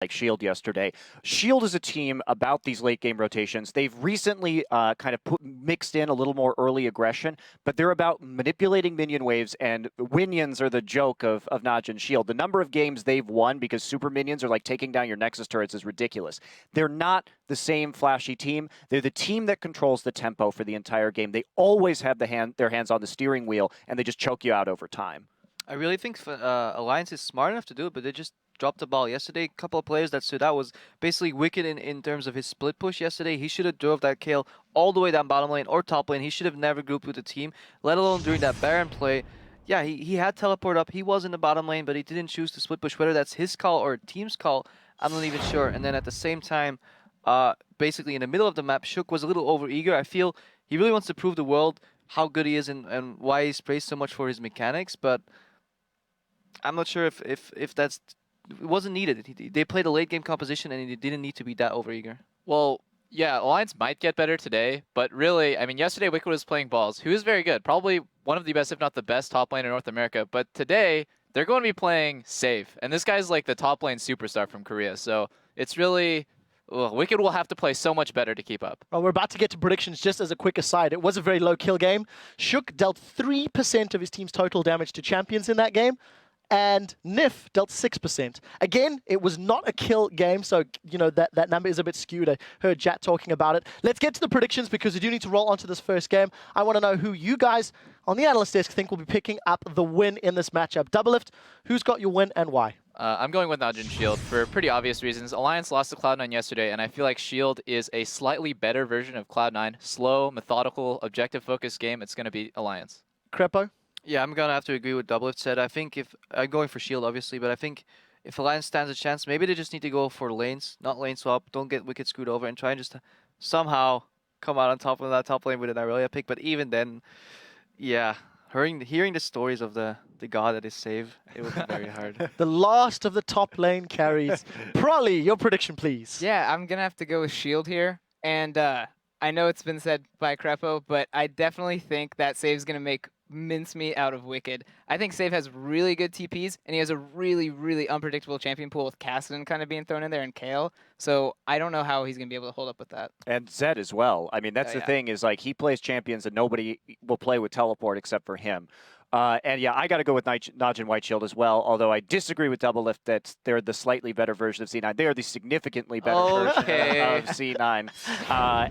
like Shield yesterday. Shield is a team about these late game rotations. They've recently kind of mixed in a little more early aggression, but they're about manipulating minion waves, and winions are the joke of NaJin Shield. The number of games they've won because super minions are like taking down your Nexus turrets is ridiculous. They're not the same flashy team. They're the team that controls the tempo for the entire game. They always have their hands on the steering wheel, and they just choke you out over time. I really think Alliance is smart enough to do it, but they just dropped the ball yesterday. A couple of players that stood out was basically Wicked in terms of his split push yesterday. He should have drove that kill all the way down bottom lane or top lane. He should have never grouped with the team, let alone during that Baron play. Yeah, he had teleport up. He was in the bottom lane, but he didn't choose to split push. Whether that's his call or team's call, I'm not even sure. And then at the same time, basically in the middle of the map, Shook was a little overeager. I feel he really wants to prove the world how good he is and why he's praised so much for his mechanics, but I'm not sure if that's... It wasn't needed. They played a late game composition and it didn't need to be that overeager. Well, yeah, Alliance might get better today, but really, I mean, yesterday Wicked was playing balls. He was very good. Probably one of the best, if not the best, top lane in North America. But today, they're going to be playing safe. And this guy's like the top lane superstar from Korea. So it's really... Wicked will have to play so much better to keep up. Well, we're about to get to predictions. Just as a quick aside, it was a very low kill game. Shook dealt 3% of his team's total damage to champions in that game, and Nif dealt 6%. Again, it was not a kill game, so you know that number is a bit skewed. I heard Jat talking about it. Let's get to the predictions because we do need to roll onto this first game. I want to know who you guys on the analyst desk think will be picking up the win in this matchup. Doublelift, who's got your win and why? I'm going with NaJin Shield for pretty obvious reasons. Alliance lost to Cloud9 yesterday, and I feel like Shield is a slightly better version of Cloud9. Slow, methodical, objective-focused game. It's going to be Alliance. Crepo? Yeah, I'm going to have to agree with Doublelift said. I think if... I'm going for Shield, obviously, but I think if Alliance stands a chance, maybe they just need to go for lanes, not lane swap. Don't get Wicked screwed over and try and just somehow come out on top of that top lane with an Irelia pick. But even then, yeah... Hearing the stories of the god that is Save, it would be very hard. The last of the top lane carries. Prolly, your prediction, please. Yeah, I'm going to have to go with Shield here. And I know it's been said by Crepo, but I definitely think that Save's going to make mincemeat out of Wicked. I think Save has really good TPs, and he has a really, really unpredictable champion pool with Kassadin kind of being thrown in there and Kale. So I don't know how he's going to be able to hold up with that. And Zed as well. I mean, that's the thing is like he plays champions and nobody will play with teleport except for him. And yeah, I got to go with NaJin White Shield as well, although I disagree with Doublelift that they're the slightly better version of C9. They are the significantly better version of C9.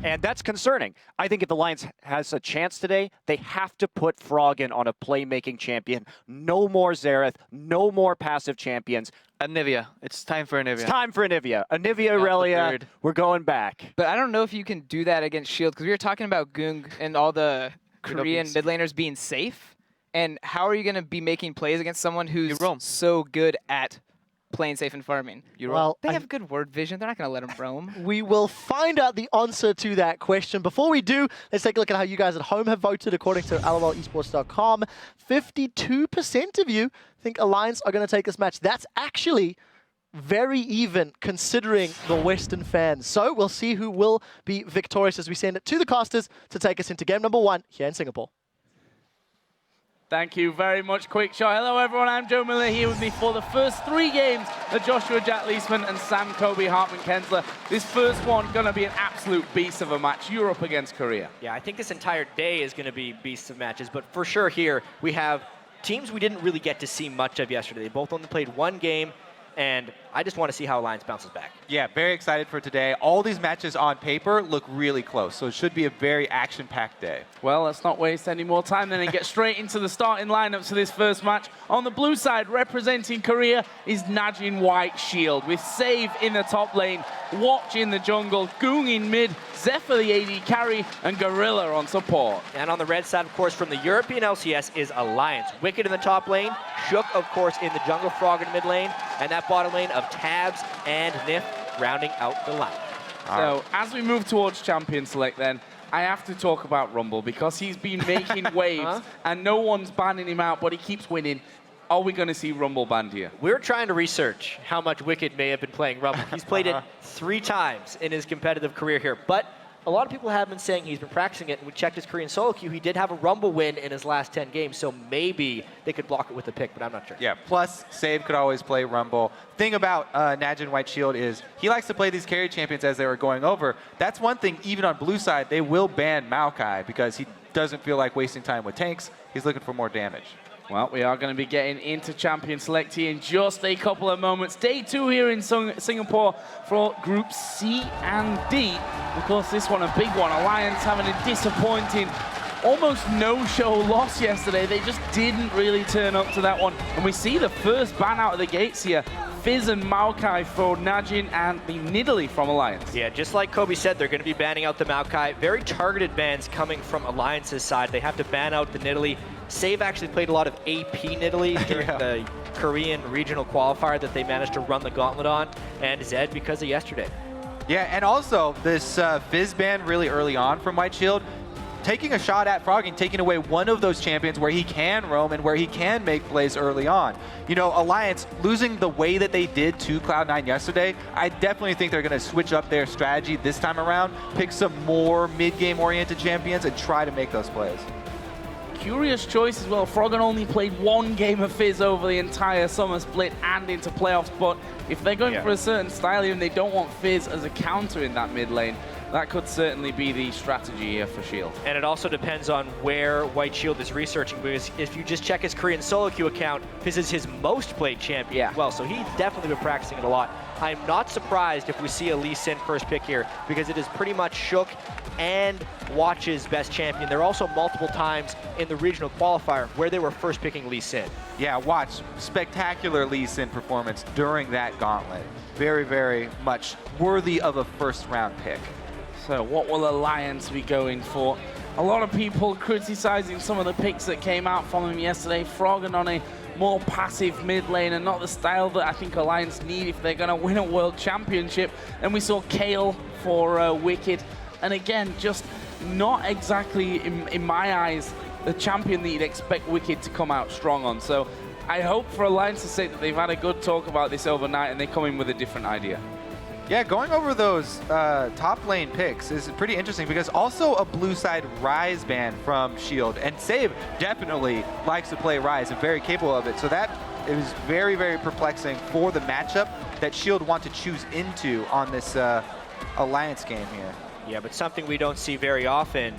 And that's concerning. I think if Alliance has a chance today, they have to put Froggen on a playmaking champion. No more Xerath, no more passive champions. Anivia. It's time for Anivia. It's time for Anivia. Anivia, Irelia, we're going back. But I don't know if you can do that against Shield, because we were talking about Gung and all the Korean mid laners being safe. And how are you going to be making plays against someone who's so good at playing safe and farming? Well, they have good word vision. They're not going to let them roam. We will find out the answer to that question. Before we do, let's take a look at how you guys at home have voted according to lolesports.com. 52% of you think Alliance are going to take this match. That's actually very even considering the Western fans. So we'll see who will be victorious as we send it to the casters to take us into game number 1 here in Singapore. Thank you very much, Quickshot. Hello, everyone. I'm Joe Miller here with me for the first 3 games of Joshua Jack Leesman and Sam Kobe Hartman-Kensler. This first one going to be an absolute beast of a match. Europe against Korea. Yeah, I think this entire day is going to be beasts of matches, but for sure here we have teams we didn't really get to see much of yesterday. They both only played 1 game, and I just want to see how Alliance bounces back. Yeah, very excited for today. All these matches on paper look really close, so it should be a very action-packed day. Well, let's not waste any more time then and get straight into the starting lineups for this first match. On the blue side, representing Korea, is NaJin White Shield, with Save in the top lane, Watch in the jungle, Gung in mid, Zephyr the AD carry, and Gorilla on support. And on the red side, of course, from the European LCS is Alliance. Wicked in the top lane, Shook, of course, in the jungle, Frog in mid lane, and that bottom lane of Tabs and Nif rounding out the line. So, as we move towards Champion Select then, I have to talk about Rumble because he's been making waves and no one's banning him out, but he keeps winning. Are we going to see Rumble banned here? We're trying to research how much Wicked may have been playing Rumble. He's played it 3 times in his competitive career here, but a lot of people have been saying he's been practicing it, and we checked his Korean solo queue. He did have a Rumble win in his last 10 games, so maybe they could block it with a pick, but I'm not sure. Yeah, plus Save could always play Rumble. Thing about NaJin White Shield is he likes to play these carry champions as they were going over. That's one thing, even on blue side, they will ban Maokai because he doesn't feel like wasting time with tanks. He's looking for more damage. Well, we are going to be getting into Champion Select here in just a couple of moments. Day 2 here in Singapore for Group C and D. Of course, this one a big one. Alliance having a disappointing, almost no-show loss yesterday. They just didn't really turn up to that one. And we see the first ban out of the gates here. Fizz and Maokai for NaJin and the Nidalee from Alliance. Yeah, just like Kobe said, they're going to be banning out the Maokai. Very targeted bans coming from Alliance's side. They have to ban out the Nidalee. Save actually played a lot of AP Nidalee during the Korean regional qualifier that they managed to run the gauntlet on, and Zed because of yesterday. Yeah, and also this Fizz ban really early on from White Shield, taking a shot at Frog and taking away one of those champions where he can roam and where he can make plays early on. You know, Alliance losing the way that they did to Cloud9 yesterday, I definitely think they're going to switch up their strategy this time around, pick some more mid-game oriented champions and try to make those plays. Curious choice as well. Froggen only played one game of Fizz over the entire summer split and into playoffs, but if they're going for a certain style here and they don't want Fizz as a counter in that mid lane, that could certainly be the strategy here for Shield. And it also depends on where White Shield is researching, because if you just check his Korean solo queue account, Fizz is his most played champion as well, so he's definitely been practicing it a lot. I'm not surprised if we see a Lee Sin first pick here, because it is pretty much Shook and Watch's best champion. There are also multiple times in the regional qualifier where they were first picking Lee Sin. Yeah, Watch, spectacular Lee Sin performance during that gauntlet. Very, very much worthy of a first round pick. So what will Alliance be going for? A lot of people criticizing some of the picks that came out from him yesterday. Froggen on a more passive mid lane and not the style that I think Alliance need if they're going to win a world championship. And we saw Kale for Wicked. And again, just not exactly, in my eyes, the champion that you'd expect Wicked to come out strong on. So I hope for Alliance's sake that they've had a good talk about this overnight and they come in with a different idea. Yeah, going over those top lane picks is pretty interesting because also a blue side Ryze ban from Shield. And Save definitely likes to play Ryze and very capable of it. So that is very, very perplexing for the matchup that Shield want to choose into on this Alliance game here. Yeah, but something we don't see very often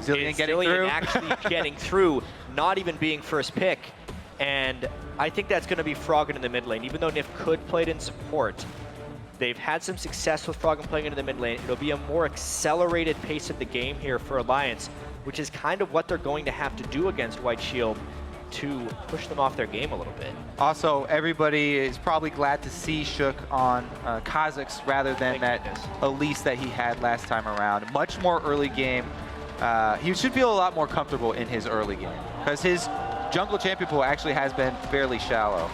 Zilean is getting Zilean through. actually getting through, not even being first pick. And I think that's going to be Froggen in the mid lane. Even though Nif could play it in support, they've had some success with Froggen playing into the mid lane. It'll be a more accelerated pace of the game here for Alliance, which is kind of what they're going to have to do against White Shield to push them off their game a little bit. Also, everybody is probably glad to see Shook on Kha'Zix rather than Elise that he had last time around. Much more early game. He should feel a lot more comfortable in his early game because his jungle champion pool actually has been fairly shallow.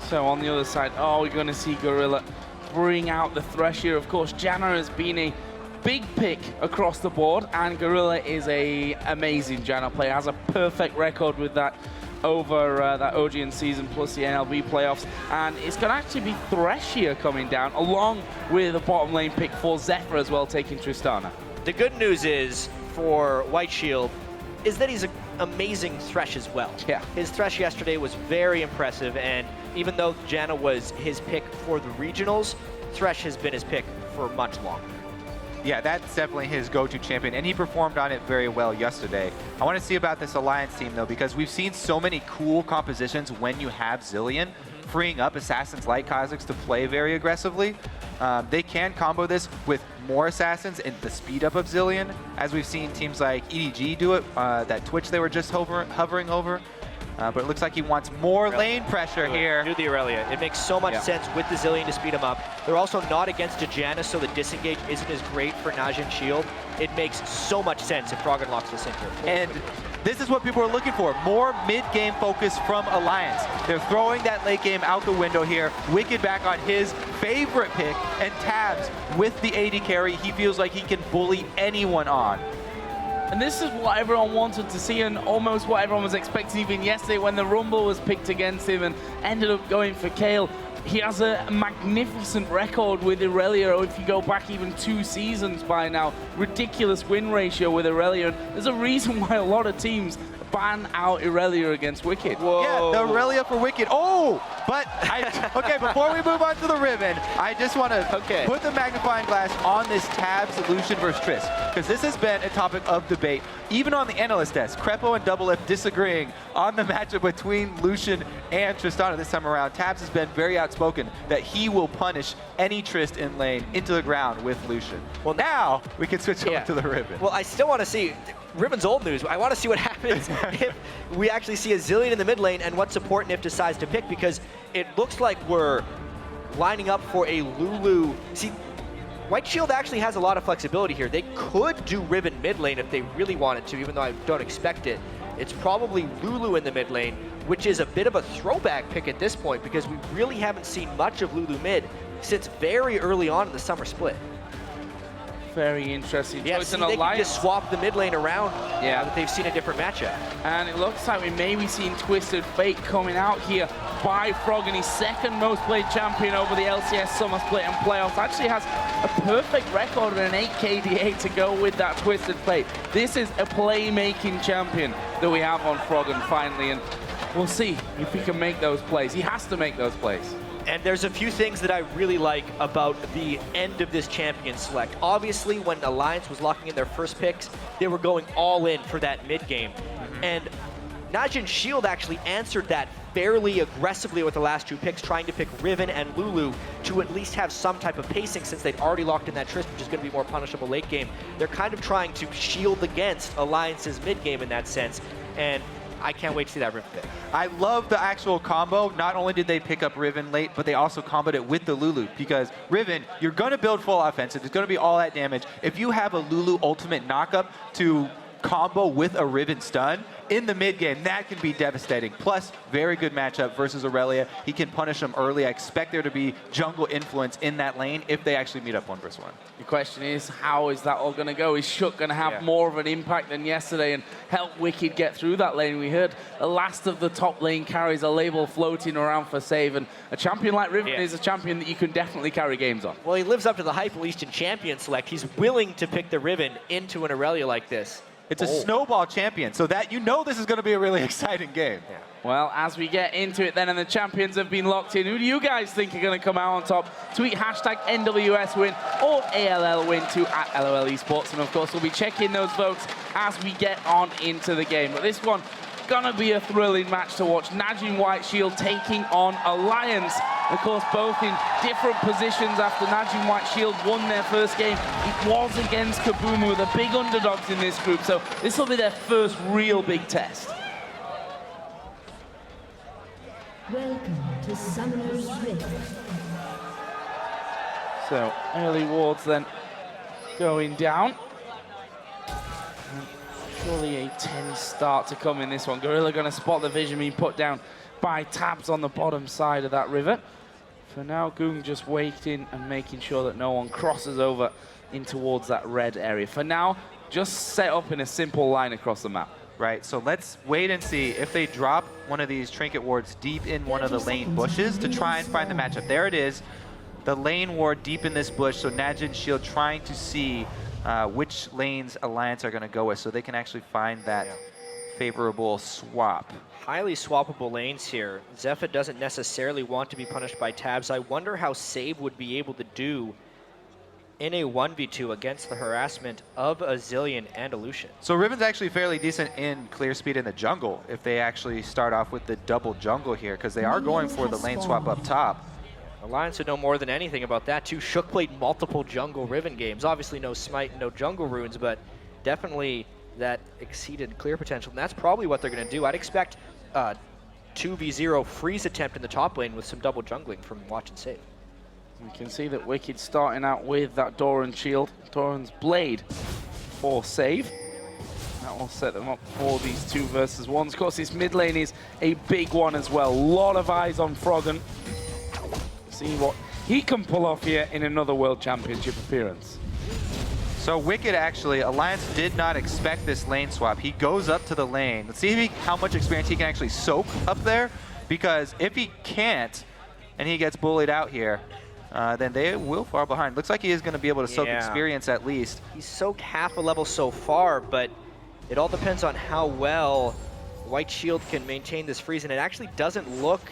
So on the other side, we're going to see Gorilla bring out the Thresh here. Of course, Janna has been a big pick across the board, and Gorilla is a amazing Janna player. Has a perfect record with that over that OGN season plus the NLB playoffs, and it's going to actually be Thresh here coming down, along with a bottom lane pick for Zephyr as well, taking Tristana. The good news is for White Shield is that he's an amazing Thresh as well. Yeah. His Thresh yesterday was very impressive, and even though Janna was his pick for the regionals, Thresh has been his pick for much longer. Yeah, that's definitely his go-to champion, and he performed on it very well yesterday. I want to see about this Alliance team, though, because we've seen so many cool compositions when you have Zilean, freeing up assassins like Kha'Zix to play very aggressively. They can combo this with more assassins and the speed up of Zilean, as we've seen teams like EDG do it, that Twitch they were just hovering over. But it looks like he wants more lane pressure here. Do the Aurelia. It makes so much sense with the Zilean to speed him up. They're also not against a Janna, so the disengage isn't as great for NaJin Shield. It makes so much sense if Froggen locks this in here. And this is what people are looking for. More mid-game focus from Alliance. They're throwing that late game out the window here. Wicked back on his favorite pick, and Tabs with the AD carry. He feels like he can bully anyone on. And this is what everyone wanted to see, and almost what everyone was expecting even yesterday when the Rumble was picked against him and ended up going for Kale. he has a magnificent record with Irelia. If you go back even 2 seasons by now, ridiculous win ratio with Irelia. And there's a reason why a lot of teams ban out Irelia against Wicked. Yeah, the Irelia for Wicked. Oh, but okay, before we move on to the Riven, I just want to put the magnifying glass on this Tabs Lucian versus Triss, because this has been a topic of debate, even on the analyst desk. Crepo and Double F disagreeing on the matchup between Lucian and Tristana this time around. Tabs has been very outspoken that he will punish any Trist in lane into the ground with Lucian. Well, now we can switch over to the Riven. Well, I still want to see Riven's old news. I want to see what happens if we actually see a Zillion in the mid lane and what support Nif decides to pick, because it looks like we're lining up for a Lulu. See, White Shield actually has a lot of flexibility here. They could do Riven mid lane if they really wanted to, even though I don't expect it. It's probably Lulu in the mid lane, which is a bit of a throwback pick at this point, because we really haven't seen much of Lulu mid since very early on in the summer split. Very interesting Yeah, choice. see, And they can Alliance. just swap the mid lane around now that they've seen a different matchup. And it looks like we may be seeing Twisted Fate coming out here by Frog, and his second most played champion over the LCS Summer Split and playoffs. Actually has a perfect record and an 8 KDA to go with that Twisted Fate. This is a playmaking champion that we have on Frog, and finally, and we'll see if he can make those plays. He has to make those plays. And there's a few things that I really like about the end of this champion select. Obviously, when Alliance was locking in their first picks, they were going all in for that mid game. And NaJin Shield actually answered that fairly aggressively with the last 2 picks, trying to pick Riven and Lulu to at least have some type of pacing, since they'd already locked in that Trist, which is going to be more punishable late game. They're kind of trying to shield against Alliance's mid game in that sense. And I can't wait to see that Riven pick. I love the actual combo. Not only did they pick up Riven late, but they also comboed it with the Lulu, because Riven, you're going to build full offensive. It's going to be all that damage. If you have a Lulu ultimate knockup to combo with a Riven stun in the mid game, that can be devastating. Plus, very good matchup versus Irelia. He can punish him early. I expect there to be jungle influence in that lane if they actually meet up 1 versus 1. The question is, how is that all going to go? Is Shook going to have more of an impact than yesterday and help Wicked get through that lane? We heard the last of the top lane carries a label floating around for save, and a champion like Riven is a champion that you can definitely carry games on. Well, he lives up to the hype, at least in champion select. He's willing to pick the Riven into an Irelia like this. It's a snowball champion, so that you know this is going to be a really exciting game. Well, as we get into it then, and the champions have been locked in, who do you guys think are going to come out on top? Tweet hashtag NWS win or ALL win to @LOL Esports. And of course, we'll be checking those votes as we get on into the game. But this one, gonna be a thrilling match to watch. NaJin White Shield taking on Alliance. Of course, both in different positions after NaJin White Shield won their first game. It was against Kaboom, who are the big underdogs in this group. So this will be their first real big test. Welcome to Summoner's Rift. So early wards then going down. Surely a 10 start to come in this one. Gorilla going to spot the vision being put down by Tabs on the bottom side of that river. For now, Goong just waiting and making sure that no one crosses over in towards that red area. For now, just set up in a simple line across the map. Right, so let's wait and see if they drop one of these trinket wards deep in one of the lane bushes to try and find the matchup. There it is, the lane ward deep in this bush, so NaJin Shield trying to see which lanes Alliance are going to go with, so they can actually find that favorable swap. Highly swappable lanes here. Zephyr doesn't necessarily want to be punished by Tabs. I wonder how Save would be able to do in a 1v2 against the harassment of a Zillion and a Lucian. So Riven's actually fairly decent in clear speed in the jungle if they actually start off with the double jungle here, because they are going for the lane swap up top. Alliance would know more than anything about that too. Shook played multiple jungle Riven games. Obviously no smite and no jungle runes, but definitely that exceeded clear potential. And that's probably what they're going to do. I'd expect 2v0 freeze attempt in the top lane with some double jungling from Watch and Save. We can see that Wicked starting out with that Doran shield, Doran's blade for Save. That will set them up for these 2 versus 1s. Of course, this mid lane is a big one as well. A lot of eyes on Froggen. See what he can pull off here in another World Championship appearance. So Wicked actually, Alliance did not expect this lane swap. He goes up to the lane. Let's see how much experience he can actually soak up there, because if he can't, and he gets bullied out here, then they will fall behind. Looks like he is going to be able to soak Yeah. experience at least. He's soaked half a level so far, but it all depends on how well White Shield can maintain this freeze, and it actually doesn't look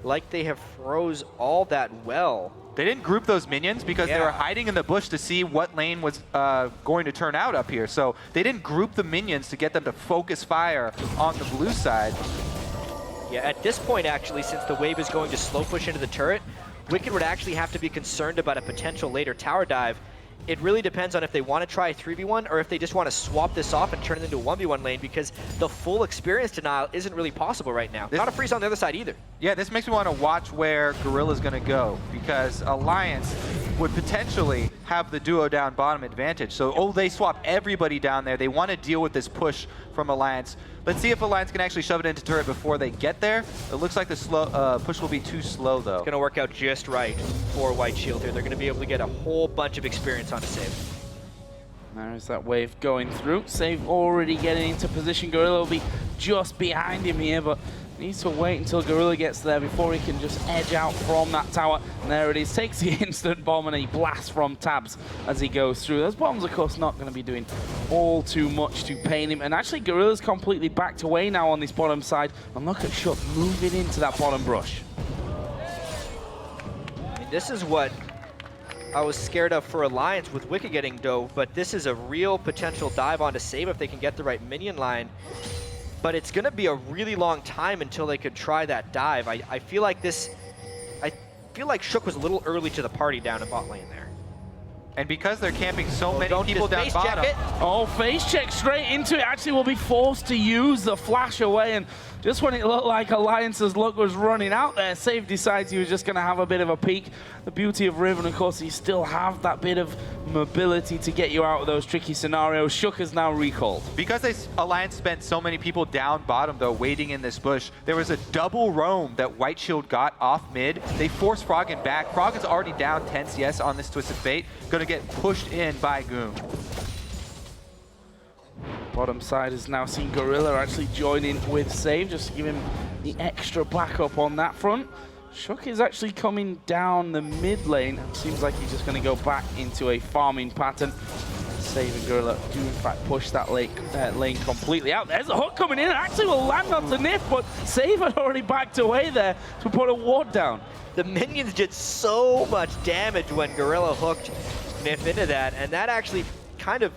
like they have froze all that well. They didn't group those minions because they were hiding in the bush to see what lane was going to turn out up here. So they didn't group the minions to get them to focus fire on the blue side. Yeah, at this point, actually, since the wave is going to slow push into the turret, Wicked would actually have to be concerned about a potential later tower dive. It really depends on if they want to try a 3v1 or if they just want to swap this off and turn it into a 1v1 lane, because the full experience denial isn't really possible right now. Not a freeze on the other side either. Yeah, this makes me want to watch where Gorilla's going to go, because Alliance would potentially have the duo down bottom advantage. So, they swap everybody down there. They want to deal with this push from Alliance. Let's see if Alliance can actually shove it into turret before they get there. It looks like the push will be too slow, though. It's going to work out just right for White Shield here. They're going to be able to get a whole bunch of experience on a save. There's that wave going through. Save already getting into position. Gorilla will be just behind him here, but needs to wait until Gorilla gets there before he can just edge out from that tower. And there it is. Takes the instant bomb and he blasts from tabs as he goes through. Those bombs, of course, not going to be doing all too much to pain him. And actually, Gorilla's completely backed away now on this bottom side. And look at Shook moving into that bottom brush. I mean, this is what I was scared of for Alliance with Wicked getting dove, but this is a real potential dive onto save if they can get the right minion line. But it's going to be a really long time until they could try that dive. I feel like Shook was a little early to the party down in bot lane there. And because they're camping so many people down bottom. Oh, face check straight into it. Actually will be forced to use the flash away, and just when it looked like Alliance's luck was running out there, Save decides he was just going to have a bit of a peek. The beauty of Riven, of course, you still have that bit of mobility to get you out of those tricky scenarios. Shook is now recalled. Because Alliance spent so many people down bottom, though, waiting in this bush, there was a double roam that White Shield got off mid. They forced Froggen back. Froggen's already down 10 CS on this Twisted Fate. Going to get pushed in by Goon. Bottom side has now seen Gorilla actually join in with Save, just to give him the extra backup on that front. Shook is actually coming down the mid lane. Seems like he's just going to go back into a farming pattern. Save and Gorilla do in fact push that lane completely out. There's a hook coming in. It actually will land onto Nif, but Save had already backed away there to put a ward down. The minions did so much damage when Gorilla hooked Nif into that, and that actually kind of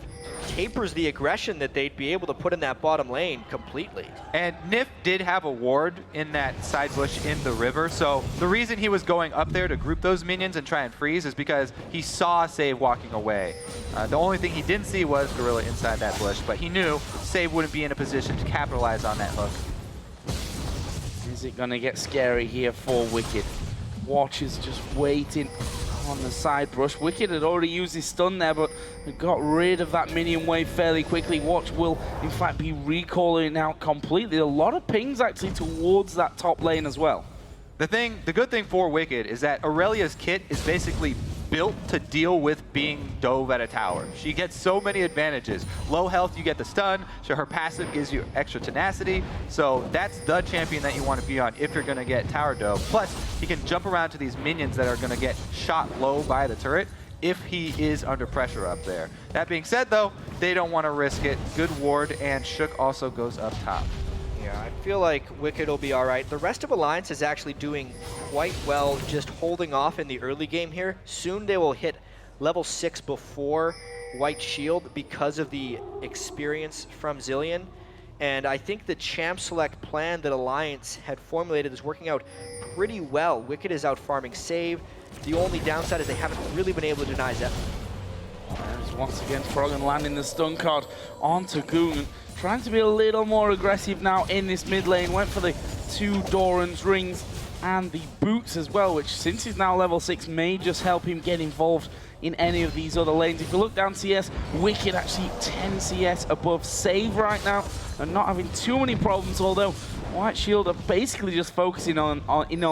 tapers the aggression that they'd be able to put in that bottom lane completely. And Nif did have a ward in that side bush in the river, so the reason he was going up there to group those minions and try and freeze is because he saw Save walking away. The only thing he didn't see was Gorilla inside that bush, but he knew Save wouldn't be in a position to capitalize on that hook. Is it going to get scary here for Wicked? Watch is just waiting on the side brush. Wicked had already used his stun there, but got rid of that minion wave fairly quickly. Watch will, in fact, be recalling out completely. A lot of pings, actually, towards that top lane as well. The good thing for Wicked is that Aurelia's kit is basically built to deal with being dove at a tower. She gets so many advantages. Low health, you get the stun, so her passive gives you extra tenacity, so that's the champion that you want to be on if you're going to get tower dove. Plus, he can jump around to these minions that are going to get shot low by the turret if he is under pressure up there. That being said, though, they don't want to risk it. Good ward, and Shook also goes up top. Yeah, I feel like Wicked will be all right. The rest of Alliance is actually doing quite well, just holding off in the early game here. Soon they will hit level 6 before White Shield because of the experience from Zilean. And I think the champ select plan that Alliance had formulated is working out pretty well. Wicked is out farming Save. The only downside is they haven't really been able to deny Zep. There's once again Froggen landing the stun card onto Goon. Trying to be a little more aggressive now in this mid lane. Went for the 2 Doran's rings and the boots as well, which since he's now level 6 may just help him get involved in any of these other lanes. If you look down CS, Wicked actually 10 CS above Save right now and not having too many problems, although White Shield are basically just focusing on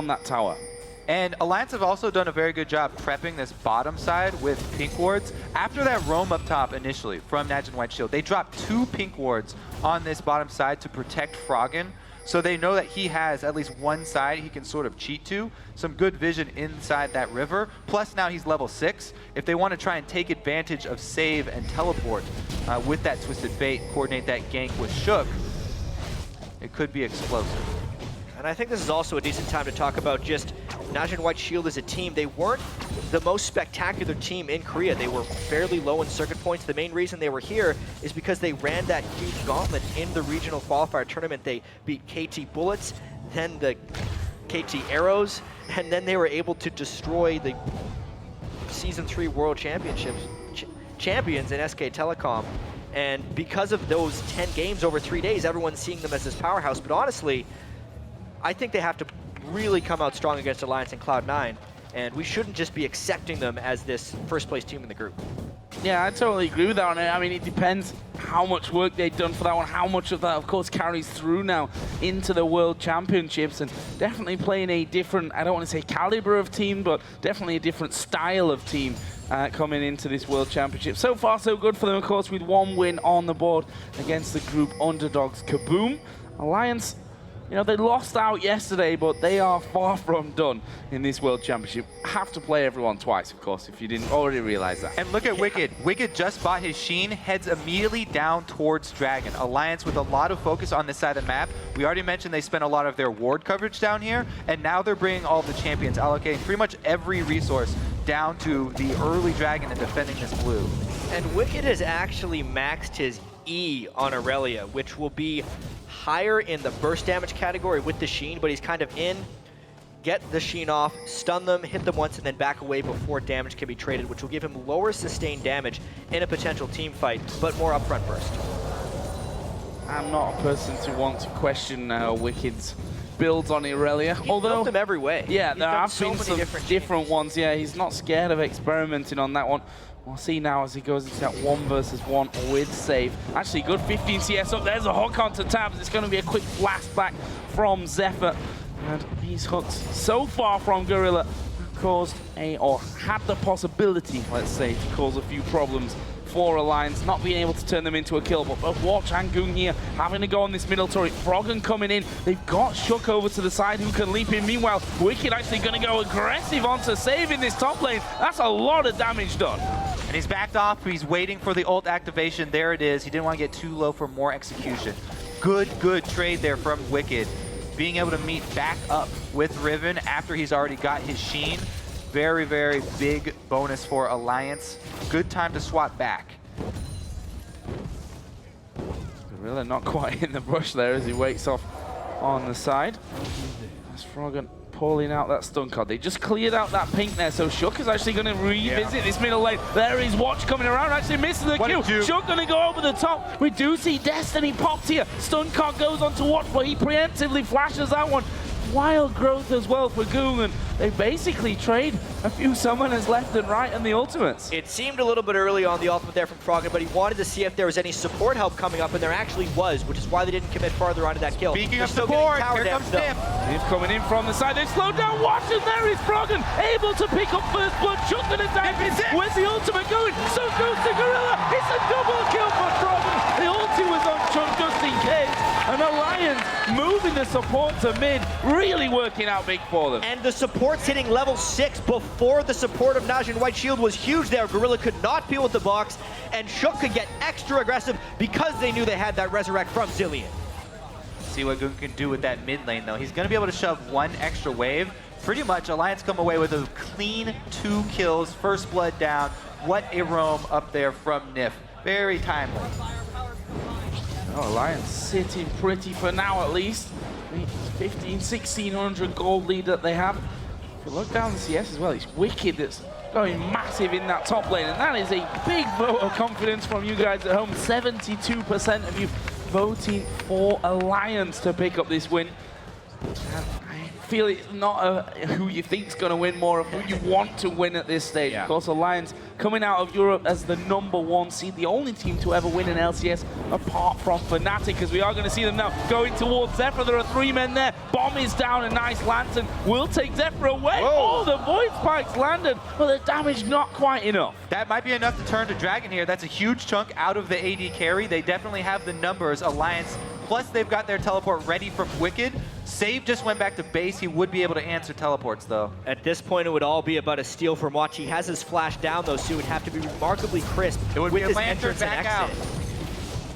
that tower. And Alliance have also done a very good job prepping this bottom side with pink wards. After that roam up top initially from NaJin White Shield, they dropped 2 pink wards on this bottom side to protect Froggen. So they know that he has at least one side he can sort of cheat to, some good vision inside that river. Plus now he's level 6. If they want to try and take advantage of save and teleport with that Twisted Fate, coordinate that gank with Shook, it could be explosive. And I think this is also a decent time to talk about just NaJin White Shield as a team. They weren't the most spectacular team in Korea. They were fairly low in circuit points. The main reason they were here is because they ran that huge gauntlet in the regional qualifier tournament. They beat KT Bullets, then the KT Arrows, and then they were able to destroy the Season 3 World Championships champions in SK Telecom. And because of those 10 games over 3 days, everyone's seeing them as this powerhouse. But honestly, I think they have to really come out strong against Alliance and Cloud9, and we shouldn't just be accepting them as this first place team in the group. Yeah, I totally agree with that one. I mean, it depends how much work they've done for that one, how much of that, of course, carries through now into the World Championships, and definitely playing a different, I don't want to say caliber of team, but definitely a different style of team coming into this World Championship. So far, so good for them, of course, with one win on the board against the group underdogs Kaboom. Alliance, you know, they lost out yesterday, but they are far from done in this World Championship. Have to play everyone twice, of course, if you didn't already realize that. And look at Wicked. Wicked just bought his Sheen, heads immediately down towards Dragon. Alliance with a lot of focus on this side of the map. We already mentioned they spent a lot of their ward coverage down here, and now they're bringing all the champions, allocating pretty much every resource down to the early Dragon and defending this blue. And Wicked has actually maxed his E on Aurelia, which will be higher in the burst damage category with the Sheen, but he's kind of in, get the Sheen off, stun them, hit them once, and then back away before damage can be traded, which will give him lower sustained damage in a potential team fight, but more upfront burst. I'm not a person to want to question Wicked's builds on Aurelia, although built them every way. Yeah, He's there done have so been many some different ones. Yeah, he's not scared of experimenting on that one. We'll see now as he goes into that 1 versus 1 with save. Actually, good 15 CS up. There's a hook onto Tabs. It's going to be a quick blast back from Zephyr. And these hooks so far from Gorilla caused or had the possibility, let's say, to cause a few problems for Alliance, not being able to turn them into a kill. But both Watch and Goong here having to go on this middle turret. Froggen coming in. They've got Shook over to the side who can leap in. Meanwhile, Wicked actually going to go aggressive onto saving this top lane. That's a lot of damage done. And he's backed off. He's waiting for the ult activation. There it is. He didn't want to get too low for more execution. Good trade there from Wicked. Being able to meet back up with Riven after he's already got his Sheen. Very big bonus for Alliance. Good time to swap back. Gorilla not quite in the brush there as he wakes off on the side. That's Froggen pulling out that stun card. They just cleared out that pink there, so Shook is actually going to revisit this middle lane. There is Watch coming around, actually missing the Q. Shook going to go over the top. We do see Destiny popped here. Stun card goes on to Watch, but he preemptively flashes that one. Wild growth as well for Goong, and they basically trade a few summoners left and right and the ultimates. It seemed a little bit early on the ultimate there from Froggen, but he wanted to see if there was any support help coming up, and there actually was, which is why they didn't commit farther onto that kill. Speaking of support, here comes Nip. Nip coming in from the side. They've slowed down Watch, and there is Froggen, able to pick up first blood. Shook and attack. Where's the ultimate going? So goes to Gorilla. It's a double kill for Froggen. The ulti was on Chunk just in case. And Alliance moving the support to mid, really working out big for them. And the support's hitting level 6 before the support of NaJin White Shield was huge there. Gorilla could not deal with the box, and Shook could get extra aggressive because they knew they had that resurrect from Zilean. See what Goong can do with that mid lane, though. He's going to be able to shove one extra wave. Pretty much, Alliance come away with a clean 2 kills, first blood down. What a roam up there from Nif. Very timely. Oh, Alliance sitting pretty for now, at least. 1,600 gold lead that they have. If you look down the CS as well, it's Wicked that's going massive in that top lane, and that is a big vote of confidence from you guys at home. 72% of you voting for Alliance to pick up this win. And I feel it's not who you think is going to win, more of who you want to win at this stage. Yeah. Of course, Alliance coming out of Europe as the #1 seed, the only team to ever win an LCS apart from Fnatic, as we are going to see them now going towards Zephyr. There are 3 men there. Bomb is down, a nice lantern will take Zephyr away. Whoa. Oh, the void spikes landed, but the damage not quite enough. That might be enough to turn to Dragon here. That's a huge chunk out of the AD carry. They definitely have the numbers. Alliance plus they've got their teleport ready from Wicked. Save just went back to base. He would be able to answer teleports, though. At this point, it would all be about a steal from Watch. He has his flash down, though, so it would have to be remarkably crisp It would with be a his lantern entrance and back out. exit.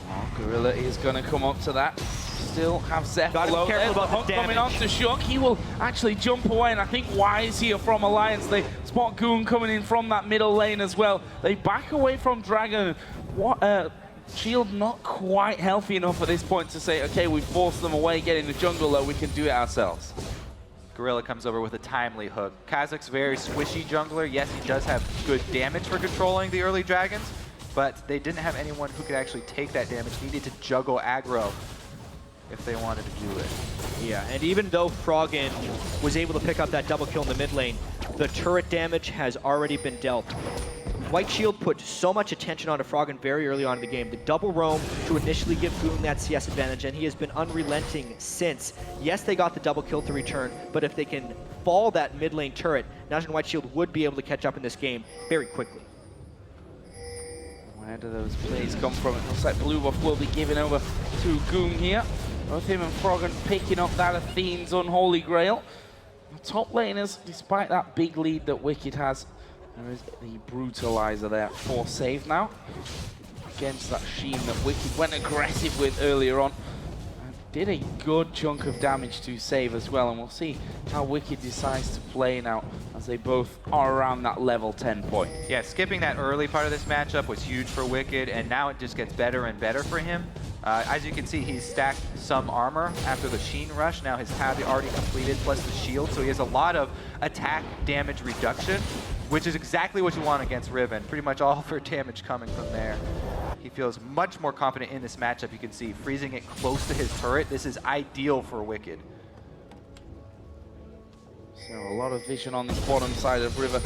Oh, Gorilla is going to come up to that. Still have Zeph Gotta be below. careful There's the about the hook coming damage. on to Shook. He will actually jump away, and I think Wise here from Alliance. They spot Goon coming in from that middle lane as well. They back away from Dragon. What? Shield not quite healthy enough at this point to say, okay, we forced them away, get in the jungle, though we can do it ourselves. Gorilla comes over with a timely hook. Kazak's very squishy jungler. Yes, he does have good damage for controlling the early dragons, but they didn't have anyone who could actually take that damage. Needed to juggle aggro if they wanted to do it. Yeah, and even though Froggen was able to pick up that double kill in the mid lane, the turret damage has already been dealt. White Shield put so much attention onto Froggen very early on in the game. The double roam to initially give Goon that CS advantage, and he has been unrelenting since. Yes, they got the double kill to return, but if they can fall that mid lane turret, NaJin White Shield would be able to catch up in this game very quickly. Where do those plays come from? It looks like Blue Buff will be giving over to Goon here. Both him and Froggen picking up that Athene's Unholy Grail. The top laners, despite that big lead that Wicked has, there is the Brutalizer there for save now. Against that Sheen that Wicked went aggressive with earlier on. And did a good chunk of damage to save as well. And we'll see how Wicked decides to play now as they both are around that level 10 point. Yeah, skipping that early part of this matchup was huge for Wicked, and now it just gets better and better for him. As you can see, he's stacked some armor after the Sheen rush. Now his tab already completed, plus the shield, so he has a lot of attack damage reduction, which is exactly what you want against Riven. Pretty much all of her damage coming from there. He feels much more confident in this matchup. You can see freezing it close to his turret. This is ideal for Wicked. So a lot of vision on this bottom side of River.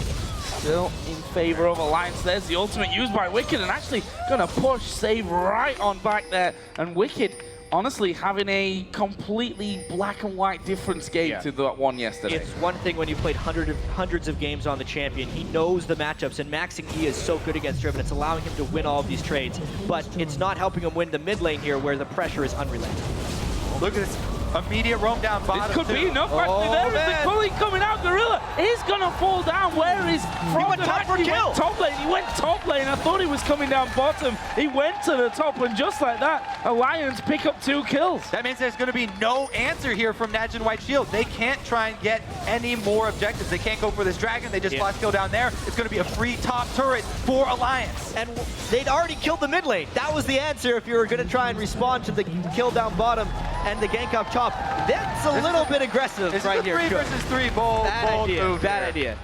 Still in favor of Alliance. There's the ultimate used by Wicked, and actually gonna push Save right on back there. And Wicked, honestly, having a completely black and white difference game to that one yesterday. It's one thing when you played hundreds of games on the champion. He knows the matchups, and maxing E is so good against Riven. It's allowing him to win all of these trades, but it's not helping him win the mid lane here where the pressure is unrelenting. Look at this immediate roam down bottom. This could be enough. Actually, there is the Cully coming out. Gorilla is gonna fall down. Where is Froggen? He went top lane. He went top lane. I thought he was coming down bottom. He went to the top, and just like that, Alliance pick up 2 kills. That means there's going to be no answer here from NaJin White Shield. They can't try and get any more objectives. They can't go for this dragon. They just flash kill down there. It's going to be a free top turret for Alliance. And they'd already killed the mid lane. That was the answer if you were going to try and respond to the kill down bottom and the gank up top. That's a little bit aggressive right here. 3 versus 3 bold move. Bad idea.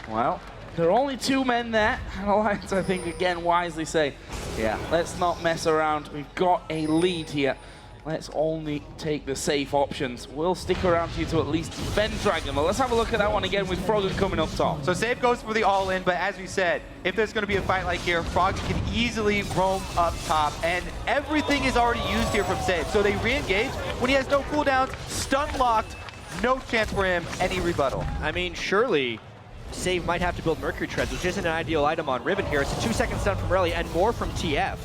Well, there are only 2 men there, and Alliance, I think, again, wisely say, yeah, let's not mess around. We've got a lead here. Let's only take the safe options. We'll stick around here to at least defend Dragon. But let's have a look at that one again with Froggen coming up top. So Save goes for the all-in, but as we said, if there's going to be a fight like here, Froggen can easily roam up top, and everything is already used here from Save. So they re-engage when he has no cooldowns, stun-locked, no chance for him, any rebuttal. I mean, surely Save might have to build Mercury Treads, which isn't an ideal item on Riven here. It's a 2-second stun from Rally and more from TF.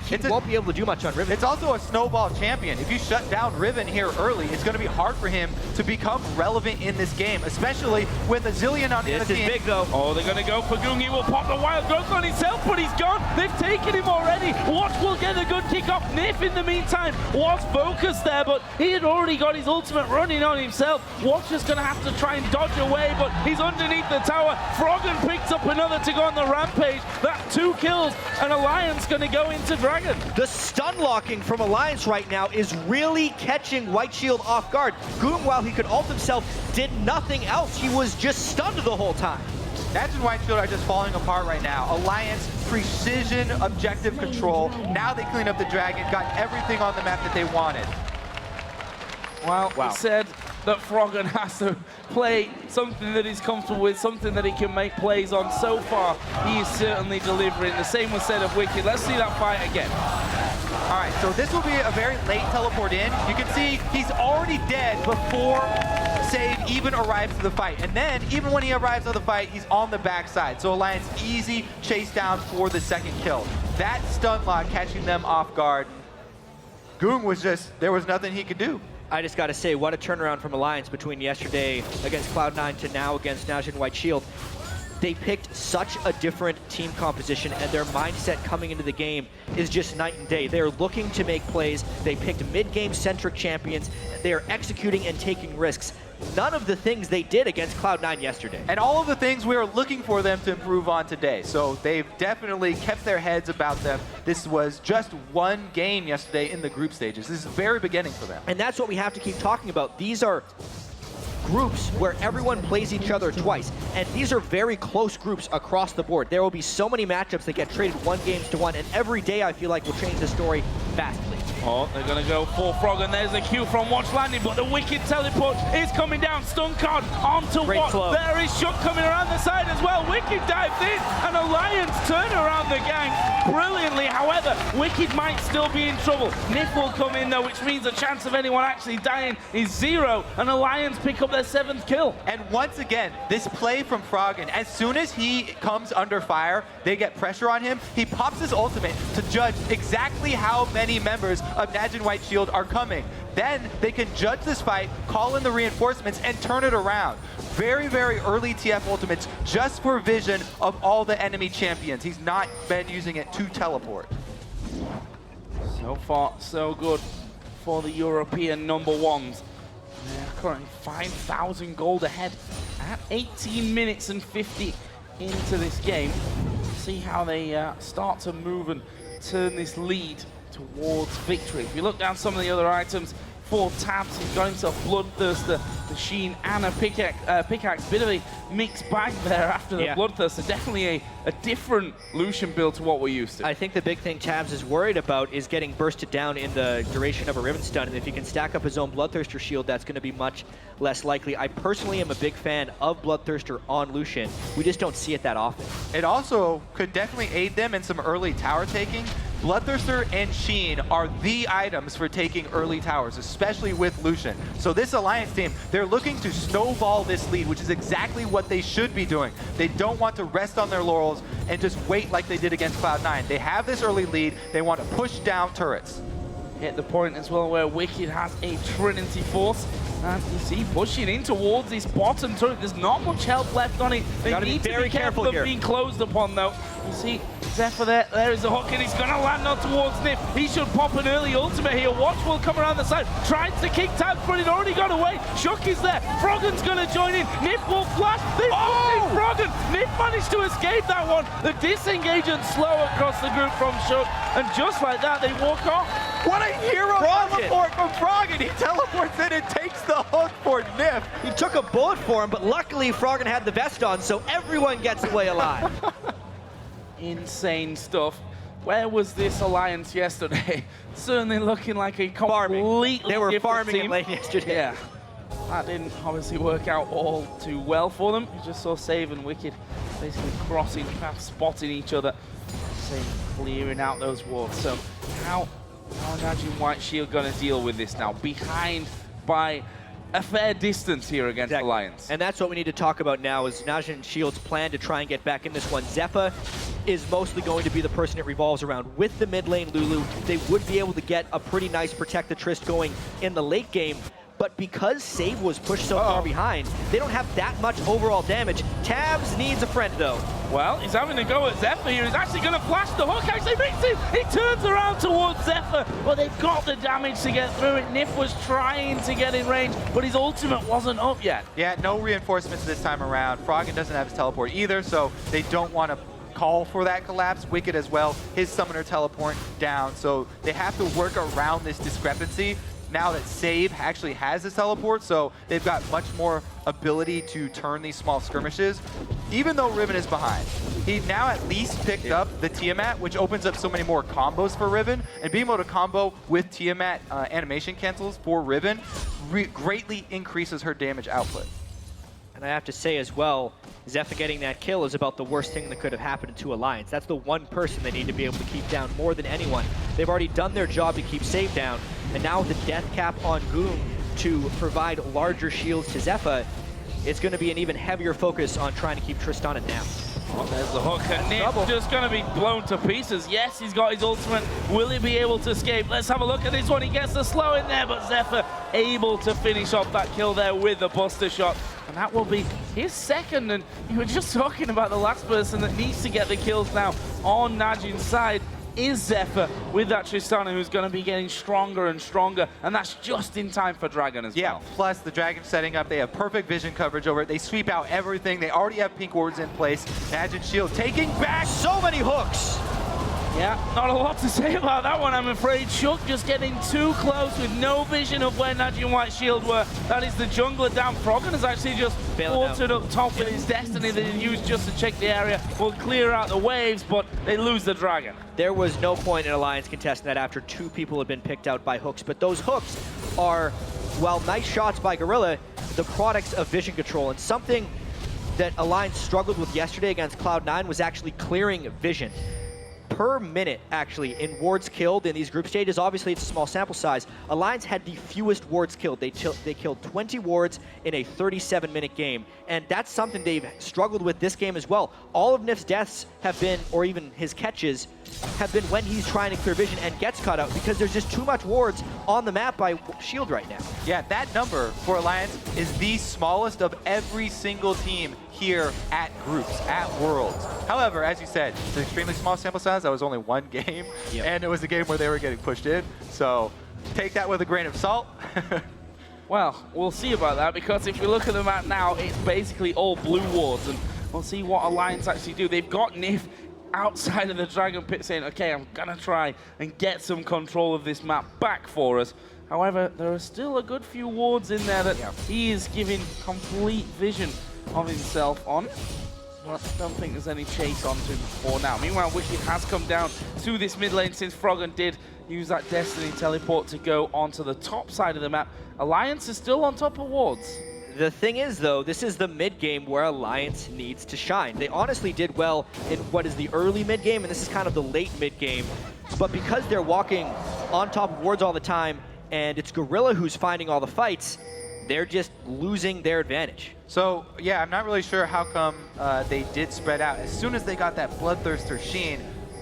He won't be able to do much on Riven. It's also a snowball champion. If you shut down Riven here early, it's going to be hard for him to become relevant in this game, especially with a Zillion on the other team. This is big, though. Oh, they're going to go for Goon. He will pop the wild growth on himself, but he's gone. They've taken him already. Watch will get a good kick off. Nif, in the meantime, was focused there, but he had already got his ultimate running on himself. Watch is going to have to try and dodge away, but he's underneath the tower. Froggen picks up another to go on the rampage. That's 2 kills, and Alliance going to go into Dragon. The stun locking from Alliance right now is really catching White Shield off guard. Goon, while he could ult himself, did nothing else. He was just stunned the whole time. NaJin White Shield are just falling apart right now. Alliance, precision, objective control. Now they clean up the dragon, got everything on the map that they wanted. Well, he said that Froggen has to play something that he's comfortable with, something that he can make plays on. So far, he is certainly delivering. The same was said of Wicked. Let's see that fight again. All right, so this will be a very late teleport in. You can see he's already dead before Save even arrives to the fight. And then, even when he arrives to the fight, he's on the backside. So Alliance easy chase down for the second kill. That stun lock catching them off guard. Goong was just, there was nothing he could do. I just got to say, what a turnaround from Alliance between yesterday against Cloud9 to now against NaJin White Shield. They picked such a different team composition, and their mindset coming into the game is just night and day. They're looking to make plays. They picked mid-game centric champions. They are executing and taking risks. None of the things they did against Cloud9 yesterday. And all of the things we are looking for them to improve on today. So they've definitely kept their heads about them. This was just one game yesterday in the group stages. This is the very beginning for them. And that's what we have to keep talking about. These are groups where everyone plays each other twice. And these are very close groups across the board. There will be so many matchups that get traded 1-1, and every day I feel like will change the story vastly. Oh, they're going to go for Frog, and there's a Q from Watch Landing, but the wicked teleport is coming down. Stun card onto Watch. There is Shook coming around the side as well. Wicked dives in, and Alliance turn around the gang brilliantly. However, Wicked might still be in trouble. Nif will come in though, which means the chance of anyone actually dying is 0, and Alliance pick up their 7th kill. And once again, this play from Froggen, as soon as he comes under fire, they get pressure on him, he pops his ultimate to judge exactly how many members of NaJin White Shield are coming. Then they can judge this fight, call in the reinforcements, and turn it around. Very, very early TF ultimates just for vision of all the enemy champions. He's not been using it to teleport. So far, so good for the European #1s. They're currently 5,000 gold ahead at 18 minutes and 50 into this game. See how they start to move and turn this lead towards victory. If you look down some of the other items for Tabs, he's got himself Bloodthirster, the Sheen, and a pickaxe. Bit of a mixed bag there after the Bloodthirster. Definitely a different Lucian build to what we're used to. I think the big thing Tabs is worried about is getting bursted down in the duration of a Riven stun, and if he can stack up his own Bloodthirster shield, that's going to be much less likely. I personally am a big fan of Bloodthirster on Lucian. We just don't see it that often. It also could definitely aid them in some early tower taking. Bloodthirster and Sheen are the items for taking early towers, especially with Lucian. So this Alliance team, they're looking to snowball this lead, which is exactly what they should be doing. They don't want to rest on their laurels and just wait like they did against Cloud9. They have this early lead. They want to push down turrets. Hit the point as well where Wicked has a Trinity Force. And you see pushing in towards this bottom turret. There's not much health left on it. They need to be careful of being closed upon though. You see Zephyr there is a hook, and he's going to land on towards Nif. He should pop an early ultimate here. Watch will come around the side. Tries to kick Tabs, but it already got away. Shook is there. Froggen's going to join in. Nif will flash. They booked Froggen. Nif managed to escape that one. The disengage and slow across the group from Shook. And just like that, they walk off. What a hero teleport from Froggen! He teleports in and takes the hook for Nif. He took a bullet for him, but luckily Froggen had the vest on, so everyone gets away alive. Insane stuff. Where was this Alliance yesterday? Certainly looking like a completely They were different farming team. in lane yesterday. Yeah. That didn't obviously work out all too well for them. You just saw Save and Wicked basically crossing paths, spotting each other. Save clearing out those wards. So how NaJin White Shield going to deal with this now? Behind by a fair distance here against Alliance. And that's what we need to talk about now is NaJin Shield's plan to try and get back in this one. Zephyr is mostly going to be the person it revolves around. With the mid lane Lulu, they would be able to get a pretty nice Protect the Tryst going in the late game. But because Save was pushed so far behind, they don't have that much overall damage. Tabs needs a friend though. Well, he's having to go at Zephyr here. He's actually going to flash the hook. Actually makes it. He turns around towards Zephyr, but they've got the damage to get through it. Nif was trying to get in range, but his ultimate wasn't up yet. Yeah, no reinforcements this time around. Froggen doesn't have his teleport either, so they don't want to call for that collapse. Wicked as well, his summoner teleport down, so they have to work around this discrepancy. Now that Save actually has his teleport, so they've got much more ability to turn these small skirmishes. Even though Riven is behind, he now at least picked up the Tiamat, which opens up so many more combos for Riven. And being able to combo with Tiamat animation cancels for Riven greatly increases her damage output. And I have to say as well, Zephyr getting that kill is about the worst thing that could have happened to Alliance. That's the one person they need to be able to keep down more than anyone. They've already done their job to keep Save down, and now with the death cap on Goom to provide larger shields to Zephyr, it's going to be an even heavier focus on trying to keep Tristana down. Oh, there's the hook, and Nick's just going to be blown to pieces. Yes, he's got his ultimate. Will he be able to escape? Let's have a look at this one. He gets the slow in there, but Zephyr able to finish off that kill there with the buster shot. And that will be his second. And you were just talking about the last person that needs to get the kills now on NaJin's side is Zephyr with that Tristana, who's going to be getting stronger and stronger, and that's just in time for Dragon as well. Plus the Dragon setting up, they have perfect vision coverage over it. They sweep out everything. They already have pink wards in place. NaJin shield taking back so many hooks. Yeah, not a lot to say about that one, I'm afraid. Shook just getting too close with no vision of where NaJin White Shield were. That is the jungler down. Froggen has actually just altered up top with his Destiny that he used just to check the area. Will clear out the waves, but they lose the Dragon. There was no point in Alliance contesting that after 2 people had been picked out by hooks, but those hooks are, while nice shots by Gorilla, the products of vision control, and something that Alliance struggled with yesterday against Cloud9 was actually clearing vision. Per minute, actually, in wards killed in these group stages. Obviously, it's a small sample size. Alliance had the fewest wards killed. They killed 20 wards in a 37-minute game, and that's something they've struggled with this game as well. All of Nif's deaths have been, or even his catches, have been when he's trying to clear vision and gets cut out because there's just too much wards on the map by Shield right now. Yeah, that number for Alliance is the smallest of every single team here at Groups, at Worlds. However, as you said, it's an extremely small sample size. That was only 1 game, and it was a game where they were getting pushed in. So take that with a grain of salt. Well, we'll see about that, because if you look at the map now, it's basically all blue wards, and we'll see what Alliance actually do. They've got Nif outside of the Dragon Pit saying, okay, I'm gonna try and get some control of this map back for us. However, there are still a good few wards in there that he is giving complete vision of himself on. I don't think there's any chase onto him for now. Meanwhile, Wicked has come down to this mid lane since Froggen did use that Destiny teleport to go onto the top side of the map. Alliance is still on top of wards. The thing is, though, this is the mid-game where Alliance needs to shine. They honestly did well in what is the early mid-game, and this is kind of the late mid-game. But because they're walking on top of wards all the time, and it's Gorilla who's finding all the fights, they're just losing their advantage. So, yeah, I'm not really sure how come they did spread out. As soon as they got that Bloodthirster Sheen,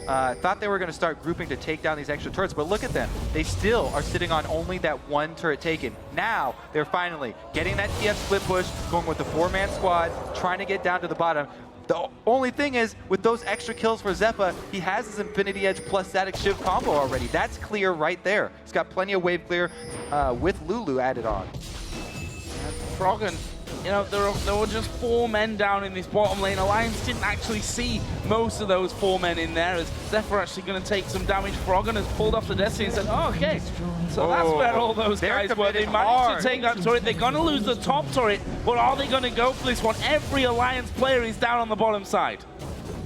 thought they were going to start grouping to take down these extra turrets, but look at them. They still are sitting on only that 1 turret taken. Now, they're finally getting that TF split push, going with the 4-man squad, trying to get down to the bottom. The only thing is, with those extra kills for Zephyr, he has his Infinity Edge plus Static Shiv combo already. That's clear right there. He's got plenty of wave clear with Lulu added on. And Froggen, you know, there were just 4 men down in this bottom lane. Alliance didn't actually see most of those 4 men in there, as Zephyr actually going to take some damage. Froggen has pulled off the Destiny and said, oh, okay, so that's where all those guys were. They managed to take that turret. They're going to lose the top turret, but are they going to go for this one? Every Alliance player is down on the bottom side.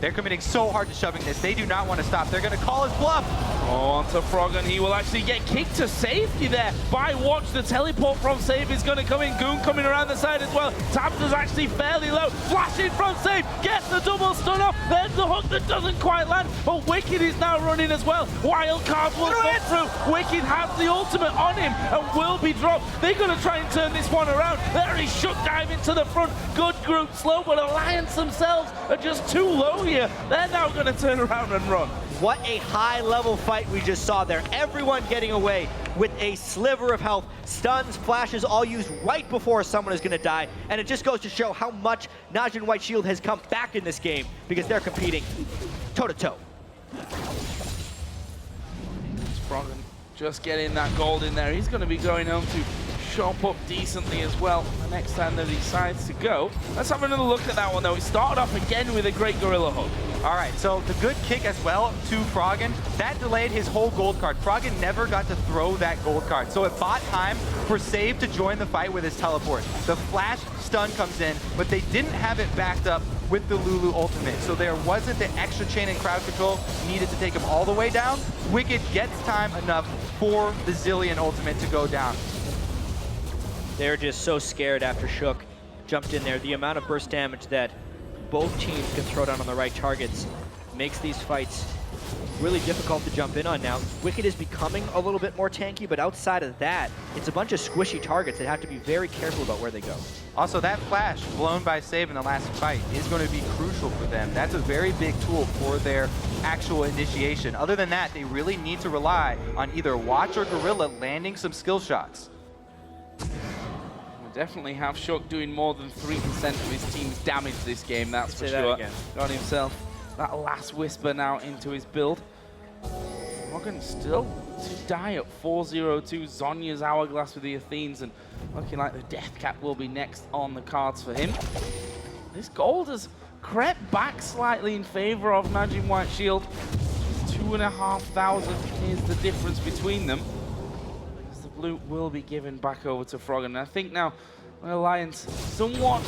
They're committing so hard to shoving this. They do not want to stop. They're going to call his bluff. Oh, onto Froggen. He will actually get kicked to safety there by Watch. The teleport from Save is going to come in. Goon coming around the side as well. Tabs is actually fairly low. Flashing from Save. Gets the double stun off. There's the hook that doesn't quite land. But Wicked is now running as well. Wild card will come through. Wicked has the ultimate on him and will be dropped. They're going to try and turn this one around. There he shook diving to the front. Good group slow, but Alliance themselves are just too low here. They're now going to turn around and run. What a high-level fight we just saw there. Everyone getting away with a sliver of health. Stuns, flashes, all used right before someone is going to die. And it just goes to show how much NaJin White Shield has come back in this game, because they're competing toe-to-toe. Froggen just getting that gold in there. He's going to be going home to shop up decently as well the next time that he decides to go. Let's have another look at that one, though. He started off again with a great Gorilla hook. All right, so the good kick as well to Froggen, that delayed his whole gold card. Froggen never got to throw that gold card, so it bought time for Save to join the fight with his teleport. The flash stun comes in, but they didn't have it backed up with the Lulu ultimate, so there wasn't the extra chain and crowd control needed to take him all the way down. Wicked gets time enough for the Zillion ultimate to go down. They're just so scared after Shook jumped in there. The amount of burst damage that both teams can throw down on the right targets makes these fights really difficult to jump in on now. Wicked is becoming a little bit more tanky, but outside of that, it's a bunch of squishy targets that have to be very careful about where they go. Also, that flash blown by Save in the last fight is going to be crucial for them. That's a very big tool for their actual initiation. Other than that, they really need to rely on either Watch or Gorilla landing some skill shots. We'll definitely have Shook doing more than 3% of his team's damage this game, that's for Say that sure. again. Got himself that last Whisper now into his build. Froggen still to die at 4-0-2. Zonya's Hourglass with the Athenes, and looking like the Death Cap will be next on the cards for him. This gold has crept back slightly in favor of NaJin White Shield. 2,500 is the difference between them. As the blue will be given back over to Froggen. And I think now Alliance, somewhat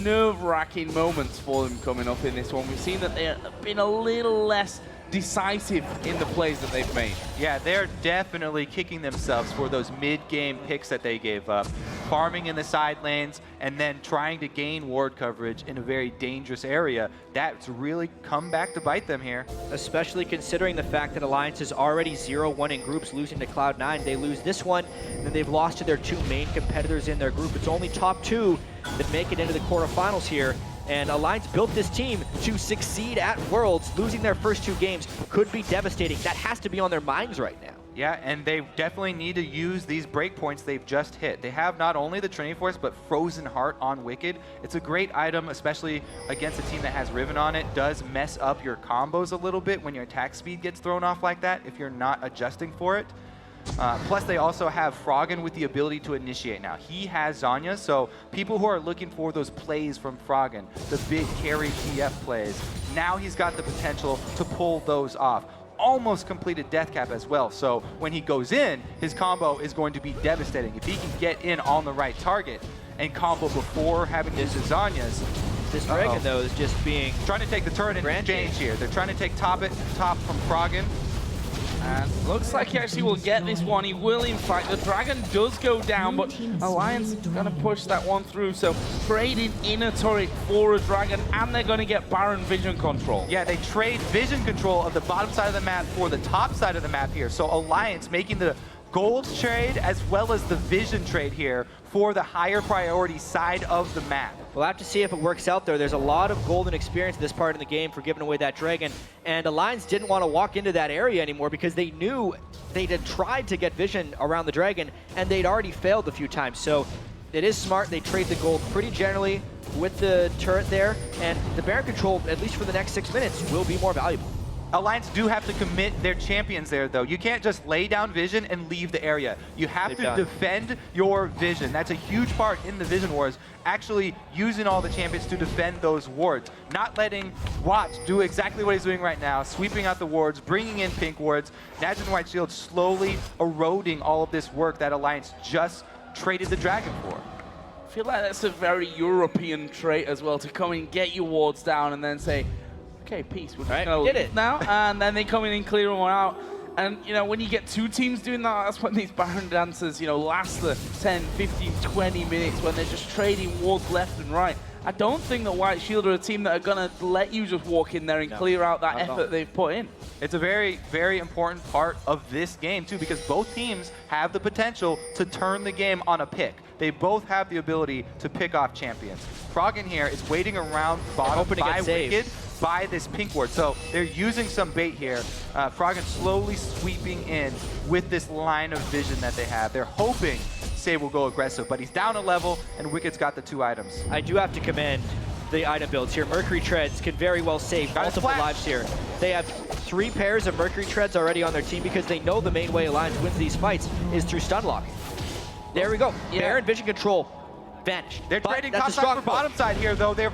nerve-wracking moments for them coming up in this one. We've seen that they've been a little less decisive in the plays that they've made. Yeah, they're definitely kicking themselves for those mid-game picks that they gave up. Farming in the side lanes and then trying to gain ward coverage in a very dangerous area. That's really come back to bite them here. Especially considering the fact that Alliance is already 0-1 in groups, losing to Cloud9. They lose this one, and then they've lost to their two main competitors in their group. It's only top two that make it into the quarterfinals here. And Alliance built this team to succeed at Worlds. Losing their first two games could be devastating. That has to be on their minds right now. Yeah, and they definitely need to use these breakpoints they've just hit. They have not only the Trinity Force, but Frozen Heart on Wicked. It's a great item, especially against a team that has Riven on it. Does mess up your combos a little bit when your attack speed gets thrown off like that if you're not adjusting for it. Plus, they also have Froggen with the ability to initiate now. He has Zonya, so people who are looking for those plays from Froggen, the big carry TF plays, now he's got the potential to pull those off. Almost completed Death Cap as well, so when he goes in, his combo is going to be devastating. If he can get in on the right target and combo before having to use Zonya's. This Dragon, though, is just being... Trying to take the turret in exchange here. They're trying to take top from Froggen. And looks like he actually will get this one. He will, in fact. The Dragon does go down, but Alliance is going to push that one through. So trading in a turret for a Dragon, and they're going to get Baron vision control. Yeah, they trade vision control of the bottom side of the map for the top side of the map here. So Alliance making the gold trade as well as the vision trade here for the higher priority side of the map. We'll have to see if it works out there. There's a lot of golden experience in this part of the game for giving away that Dragon, and Alliance didn't want to walk into that area anymore because they knew they had tried to get vision around the Dragon, and they'd already failed a few times. So it is smart. They trade the gold pretty generally with the turret there, and the Baron control, at least for the next 6 minutes, will be more valuable. Alliance do have to commit their champions there, though. You can't just lay down vision and leave the area. You have to defend your vision. That's a huge part in the Vision Wars, actually using all the champions to defend those wards. Not letting Watch do exactly what he's doing right now, sweeping out the wards, bringing in pink wards. NaJin White Shield slowly eroding all of this work that Alliance just traded the Dragon for. I feel like that's a very European trait as well, to come and get your wards down and then say, okay, peace, we're just going to leave now. And then they come in and clear one out. And, you know, when you get two teams doing that, that's when these Baron dances, you know, last the 10, 15, 20 minutes when they're just trading wards left and right. I don't think that White Shield are a team that are going to let you just walk in there and clear out that effort they've put in. It's a very, very important part of this game, too, because both teams have the potential to turn the game on a pick. They both have the ability to pick off champions. Froggen here is waiting around bottom by Wicked, by this pink ward. So they're using some bait here. Froggen slowly sweeping in with this line of vision that they have. They're hoping Save will go aggressive, but he's down a level, and Wicked's got the two items. I do have to commend the item builds here. Mercury Treads can very well save multiple lives here. They have 3 pairs of Mercury Treads already on their team because they know the main way Alliance wins these fights is through stun locking. There we go. Baron vision control vanished. They're trading top side for bottom side here, though. They're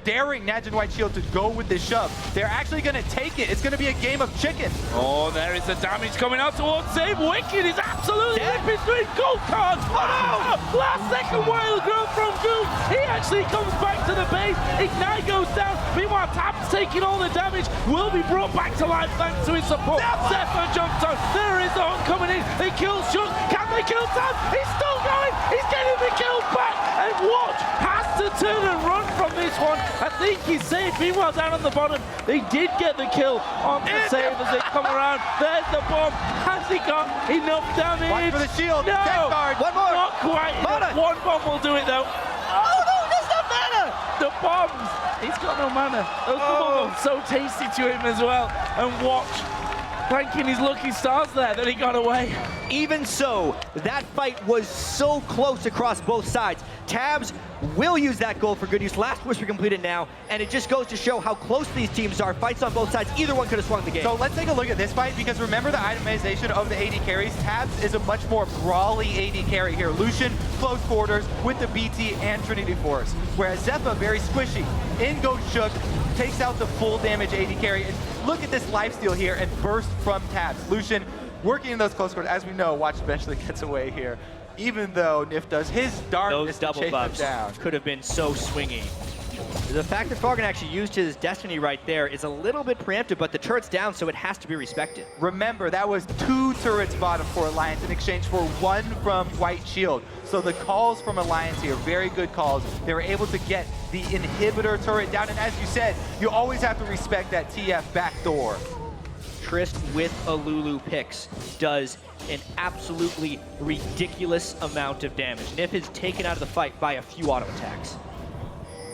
daring NaJin White Shield to go with this shove. They're actually going to take it. It's going to be a game of chicken. Oh, there is the damage coming out towards Save. Wicked is absolutely ripping through gold cards. Oh, no! Last second wild growth from Goop. He actually comes back to the base. Ignite goes down. Meanwhile, Tap's taking all the damage. Will be brought back to life thanks to his support. Zephyr jumps on. There is the hunt coming in. They kill Shook. Can they kill Tap? He's still going. He's getting the kills back. And Watch has to to turn and run from this one. I think he's safe. Meanwhile, down on the bottom, they did get the kill on the save as they come around. There's the bomb. Has he got enough damage? Watch for the shield. No, Guard. One more. not quite enough. One bomb will do it though. Oh no, that's not mana! The bombs. He's got no mana. Those bombs are so tasty to him as well. And watch, thanking his lucky stars there that he got away. Even so, that fight was so close across both sides. Tabs will use that goal for good use. Last whisper completed now, and it just goes to show how close these teams are. Fights on both sides. Either one could have swung the game. So let's take a look at this fight, because remember the itemization of the AD carries. Tabs is a much more brawly AD carry here. Lucian, close quarters with the BT and Trinity Force. Whereas Zephyr, very squishy. In goes Shook, takes out the full damage AD carry. And look at this lifesteal here and burst from Tabs. Lucian working in those close quarters. As we know, Watch eventually gets away here. Even though Nif does his darkness to chase them down. Could have been so swingy. The fact that Froggen actually used his Destiny right there is a little bit preemptive, but the turret's down, so it has to be respected. Remember, that was 2 turrets bottom for Alliance in exchange for 1 from White Shield. So the calls from Alliance here, very good calls. They were able to get the inhibitor turret down, and as you said, you always have to respect that TF backdoor. Trist with a Lulu picks does an absolutely ridiculous amount of damage. Nif is taken out of the fight by a few auto attacks.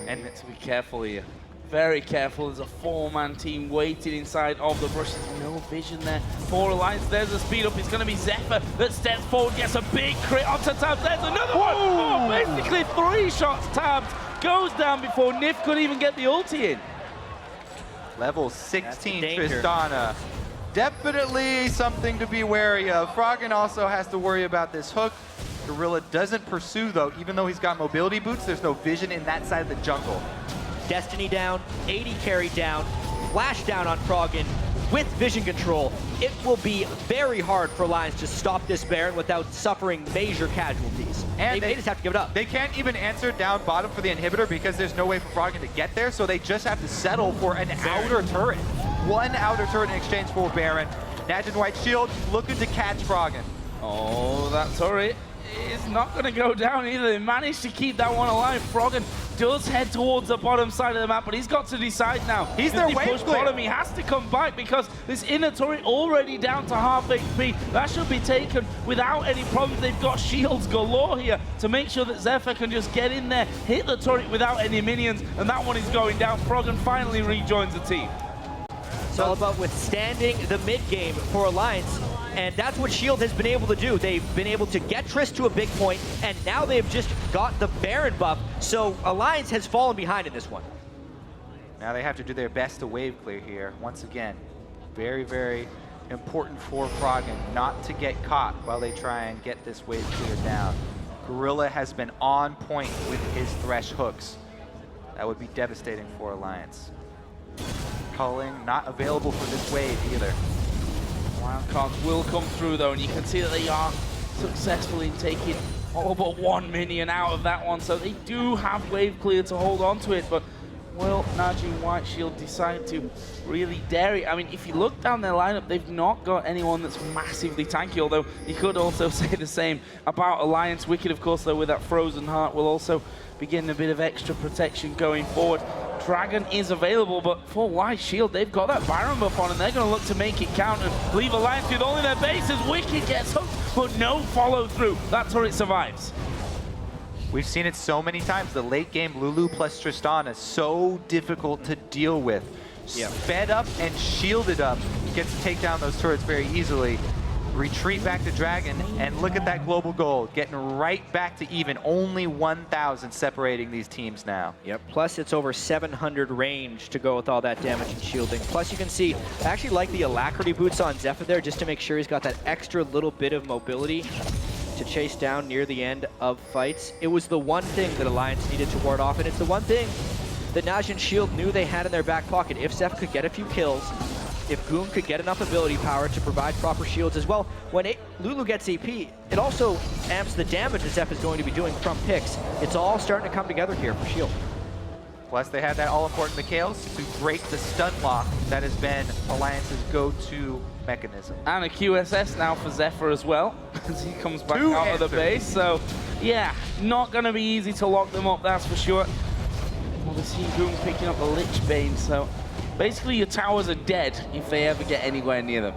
And to be careful here. Very careful. There's a 4-man team waiting inside of the brush. There's no vision there for Alliance. There's a speed up. It's going to be Zephyr that steps forward, gets a big crit onto Tabs. There's another one. Oh, basically 3 shots. Tabs goes down before Nif could even get the ulti in. Level 16 Tristana. Definitely something to be wary of. Froggen also has to worry about this hook. Gorilla doesn't pursue though, even though he's got mobility boots, there's no vision in that side of the jungle. Destiny down, 80 carry down, flash down on Froggen with vision control. It will be very hard for Alliance to stop this Baron without suffering major casualties. And they just have to give it up. They can't even answer down bottom for the inhibitor because there's no way for Froggen to get there, so they just have to settle for an outer turret. 1 outer turret in exchange for Baron. NaJin White Shield looking to catch Froggen. Oh, that turret is not going to go down either. They managed to keep that one alive. Froggen does head towards the bottom side of the map, but he's got to decide now. He's their wave clear. Bottom, he has to come back because this inner turret already down to half HP. That should be taken without any problems. They've got shields galore here to make sure that Zephyr can just get in there, hit the turret without any minions, and that one is going down. Froggen finally rejoins the team. It's all about withstanding the mid game for Alliance, and that's what Shield has been able to do. They've been able to get Trist to a big point, and now they've just got the Baron buff, so Alliance has fallen behind in this one. Now they have to do their best to wave clear here. Once again, very, very important for Froggen not to get caught while they try and get this wave clear down. Gorilla has been on point with his Thresh hooks. That would be devastating for Alliance. Culling not available for this wave either. Wildcards will come through though, and you can see that they are successful in taking all but 1 minion out of that one, so they do have wave clear to hold on to it, but will NaJin White Shield decide to really dare it? I mean, if you look down their lineup, they've not got anyone that's massively tanky, although you could also say the same about Alliance. Wicked, of course, though, with that Frozen Heart will also be getting a bit of extra protection going forward. Dragon is available, but for White Shield, they've got that Baron buff on, and they're going to look to make it count and leave Alliance with only their bases. Wicked gets hooked, but no follow-through. That turret survives. We've seen it so many times. The late game Lulu plus Tristana is so difficult to deal with. Yeah. Sped up and shielded up, gets to take down those turrets very easily. Retreat back to Dragon, and look at that global gold, getting right back to even. Only 1,000 separating these teams now. Yep, plus it's over 700 range to go with all that damage and shielding. Plus you can see, I actually like the Alacrity boots on Zephyr there, just to make sure he's got that extra little bit of mobility to chase down near the end of fights. It was the one thing that Alliance needed to ward off, and it's the one thing that NaJin Shield knew they had in their back pocket. If Zephyr could get a few kills, if Goon could get enough ability power to provide proper shields as well, when Lulu gets AP, it also amps the damage that Zeph is going to be doing from picks. It's all starting to come together here for Shield. Plus, they have that all-important Mikhails to break the stun lock that has been Alliance's go-to mechanism. And a QSS now for Zephyr as well, as he comes back Two out of the answers. base. So, yeah, not going to be easy to lock them up, that's for sure. Well, the Seagoon picking up the Lich Bane, so basically your towers are dead if they ever get anywhere near them.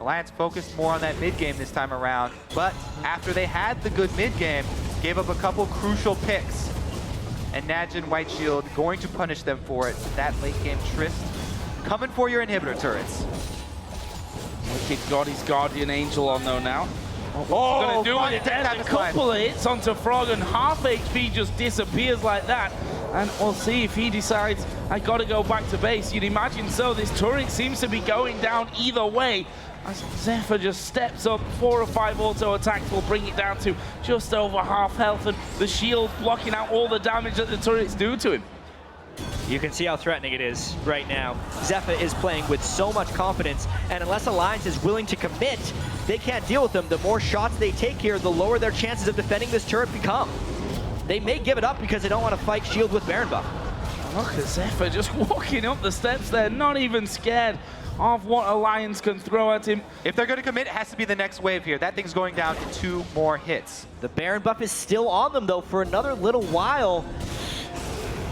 Alliance focused more on that mid-game this time around, but after they had the good mid-game, gave up a couple crucial picks. And NaJin White Shield going to punish them for it. That late-game Trist coming for your inhibitor turrets. Wicked got his Guardian Angel on though now. What's Oh, gonna do Frog it? dead There's a this time. couple of hits onto Frog and half HP just disappears like that. And we'll see if he decides, I gotta go back to base. You'd imagine so. This turret seems to be going down either way. As Zephyr just steps up, 4 or 5 auto attacks will bring it down to just over half health, and the shield blocking out all the damage that the turrets do to him. You can see how threatening it is right now. Zephyr is playing with so much confidence, and unless Alliance is willing to commit, they can't deal with them. The more shots they take here, the lower their chances of defending this turret become. They may give it up because they don't want to fight shield with Baron buff. Look at Zephyr just walking up the steps there, not even scared of what Alliance can throw at him. If they're going to commit, it has to be the next wave here. That thing's going down to 2 more hits. The Baron buff is still on them, though, for another little while.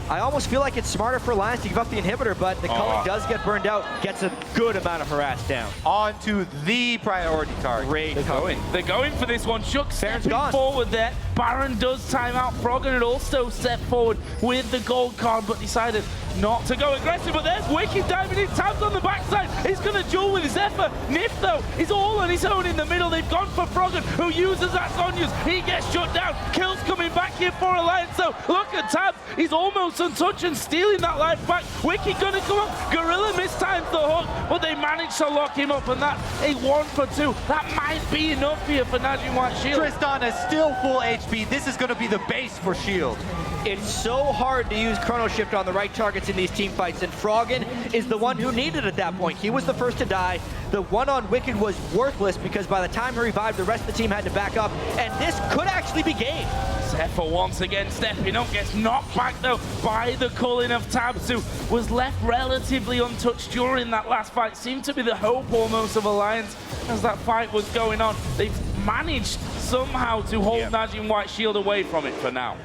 I almost feel like it's smarter for Alliance to give up the inhibitor, but the culling does get burned out, gets a good amount of harass down. On to the priority target. Great. They're going for this one. Shook Baron's stepping gone. forward there. Baron does time out Frog, and it also stepped forward with the gold card, but decided not to go aggressive. But there's Wicked diving in, tabs on the backside. He's going to duel with Zephyr. Nif, though, is all on his own in the middle. They've gone for Froggen, who uses that Sonya's. He gets shut down. Kills coming back here for Alliance, though. Look at Tabs. He's almost untouched and stealing that life back. Wicked going to come up. Gorilla mistimes the hook, but they managed to lock him up, and that a 1 for 2. That might be enough here for NaJin White Shield. Tristana is still full HP. This is going to be the base for Shield. It's so hard to use Chrono Shift on the right targets in these team fights, and Froggen is the one who needed it at that point. He was the first to die. The one on Wicked was worthless because by the time he revived, the rest of the team had to back up, and this could actually be game. Zephyr once again stepping up, gets knocked back though by the culling of Tabs, who was left relatively untouched during that last fight. Seemed to be the hope almost of Alliance as that fight was going on. They've managed somehow to hold NaJin White Shield away from it for now.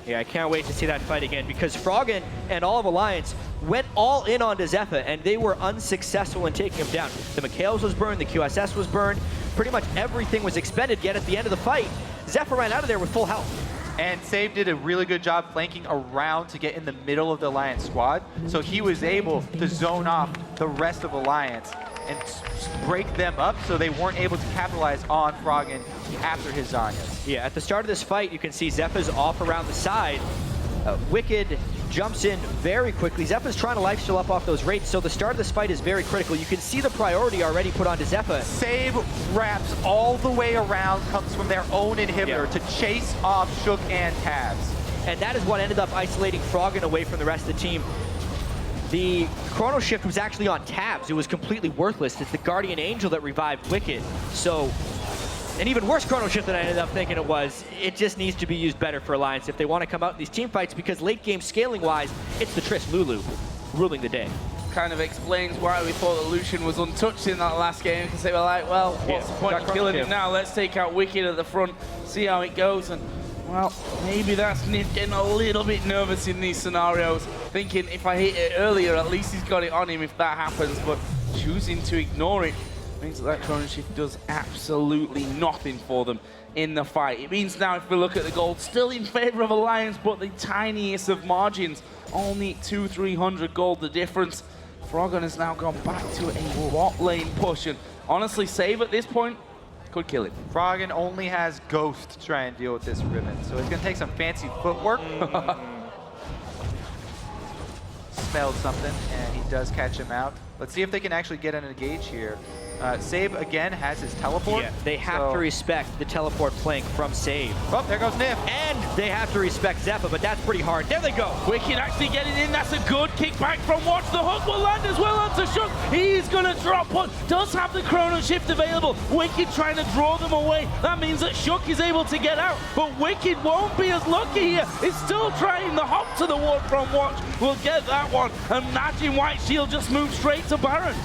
Yeah, I can't wait to see that fight again because Froggen and all of Alliance went all in onto Zephyr, and they were unsuccessful in taking him down. The Mikhails was burned, the QSS was burned, pretty much everything was expended, yet at the end of the fight, Zephyr ran out of there with full health. And Save did a really good job flanking around to get in the middle of the Alliance squad, so he was able to zone off the rest of Alliance and break them up so they weren't able to capitalize on Froggen after his Zanyas. Yeah, at the start of this fight, you can see Zephyr's off around the side. Wicked jumps in very quickly. Zephyr's trying to lifesteal up off those rates, so the start of this fight is very critical. You can see the priority already put onto Zephyr. Save wraps all the way around, comes from their own inhibitor to chase off Shook and Tabs. And that is what ended up isolating Froggen away from the rest of the team. The Chrono Shift was actually on Tabs. It was completely worthless. It's the Guardian Angel that revived Wicked. So, an even worse Chrono Shift than I ended up thinking it was. It just needs to be used better for Alliance if they want to come out in these team fights, because late game scaling wise, it's the Trist Lulu ruling the day. Kind of explains why we thought that Lucian was untouched in that last game, because they were like, well, what's the point of killing him now? Let's take out Wicked at the front, see how it goes. And well, maybe that's Nif getting a little bit nervous in these scenarios, thinking if I hit it earlier, at least he's got it on him if that happens, but choosing to ignore it means that Chrono Shift does absolutely nothing for them in the fight. It means now if we look at the gold, still in favor of Alliance, but the tiniest of margins, only 200-300 gold the difference. Froggen has now gone back to a bot lane push, and honestly, Save at this point could kill it. Froggen only has Ghost to try and deal with this Riven, so it's going to take some fancy footwork. Smelled something, and he does catch him out. Let's see if they can actually get an engage here. Save, again, has his teleport. Yeah, they have to respect the teleport flank from Save. Oh, there goes Nif. And they have to respect Zephyr, but that's pretty hard. There they go. Wicked actually getting in. That's a good kickback from Watch. The hook will land as well onto Shook. He's going to drop one. Does have the Chrono Shift available. Wicked trying to draw them away. That means that Shook is able to get out, but Wicked won't be as lucky here. He's still trying the hop to the ward from Watch. We'll get that one. And NaJin White Shield just moved straight to Baron.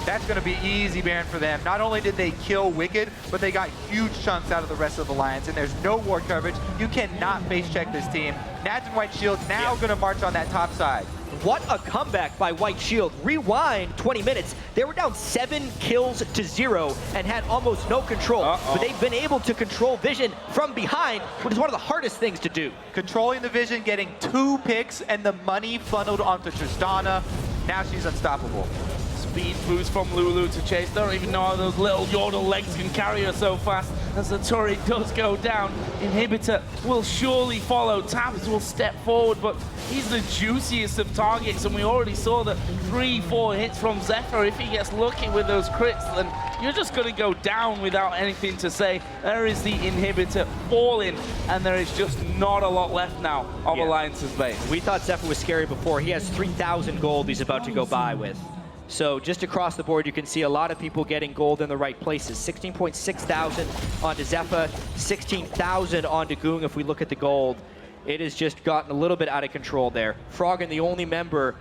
That's going to be easy, Baron, for them. Not only did they kill Wicked, but they got huge chunks out of the rest of the Alliance, and there's no ward coverage. You cannot face check this team. NaJin White Shield now going to march on that top side. What a comeback by White Shield. Rewind 20 minutes. They were down 7 kills to 0 and had almost no control. But they've been able to control Vision from behind, which is one of the hardest things to do. Controlling the Vision, getting 2 picks, and the money funneled onto Tristana. Now she's unstoppable. Speed boost from Lulu to chase. Don't even know how those little yordle legs can carry her so fast. As the turret does go down, Inhibitor will surely follow. Tabs will step forward, but he's the juiciest of targets, and we already saw the 3-4 hits from Zephyr. If he gets lucky with those crits, then you're just going to go down without anything to say. There is the Inhibitor falling, and there is just not a lot left now of Alliance's base. We thought Zephyr was scary before. He has 3,000 gold he's about to go by with. So just across the board, you can see a lot of people getting gold in the right places. 16.6 thousand onto Zephyr, 16,000 onto Goong if we look at the gold. It has just gotten a little bit out of control there. Froggen, the only member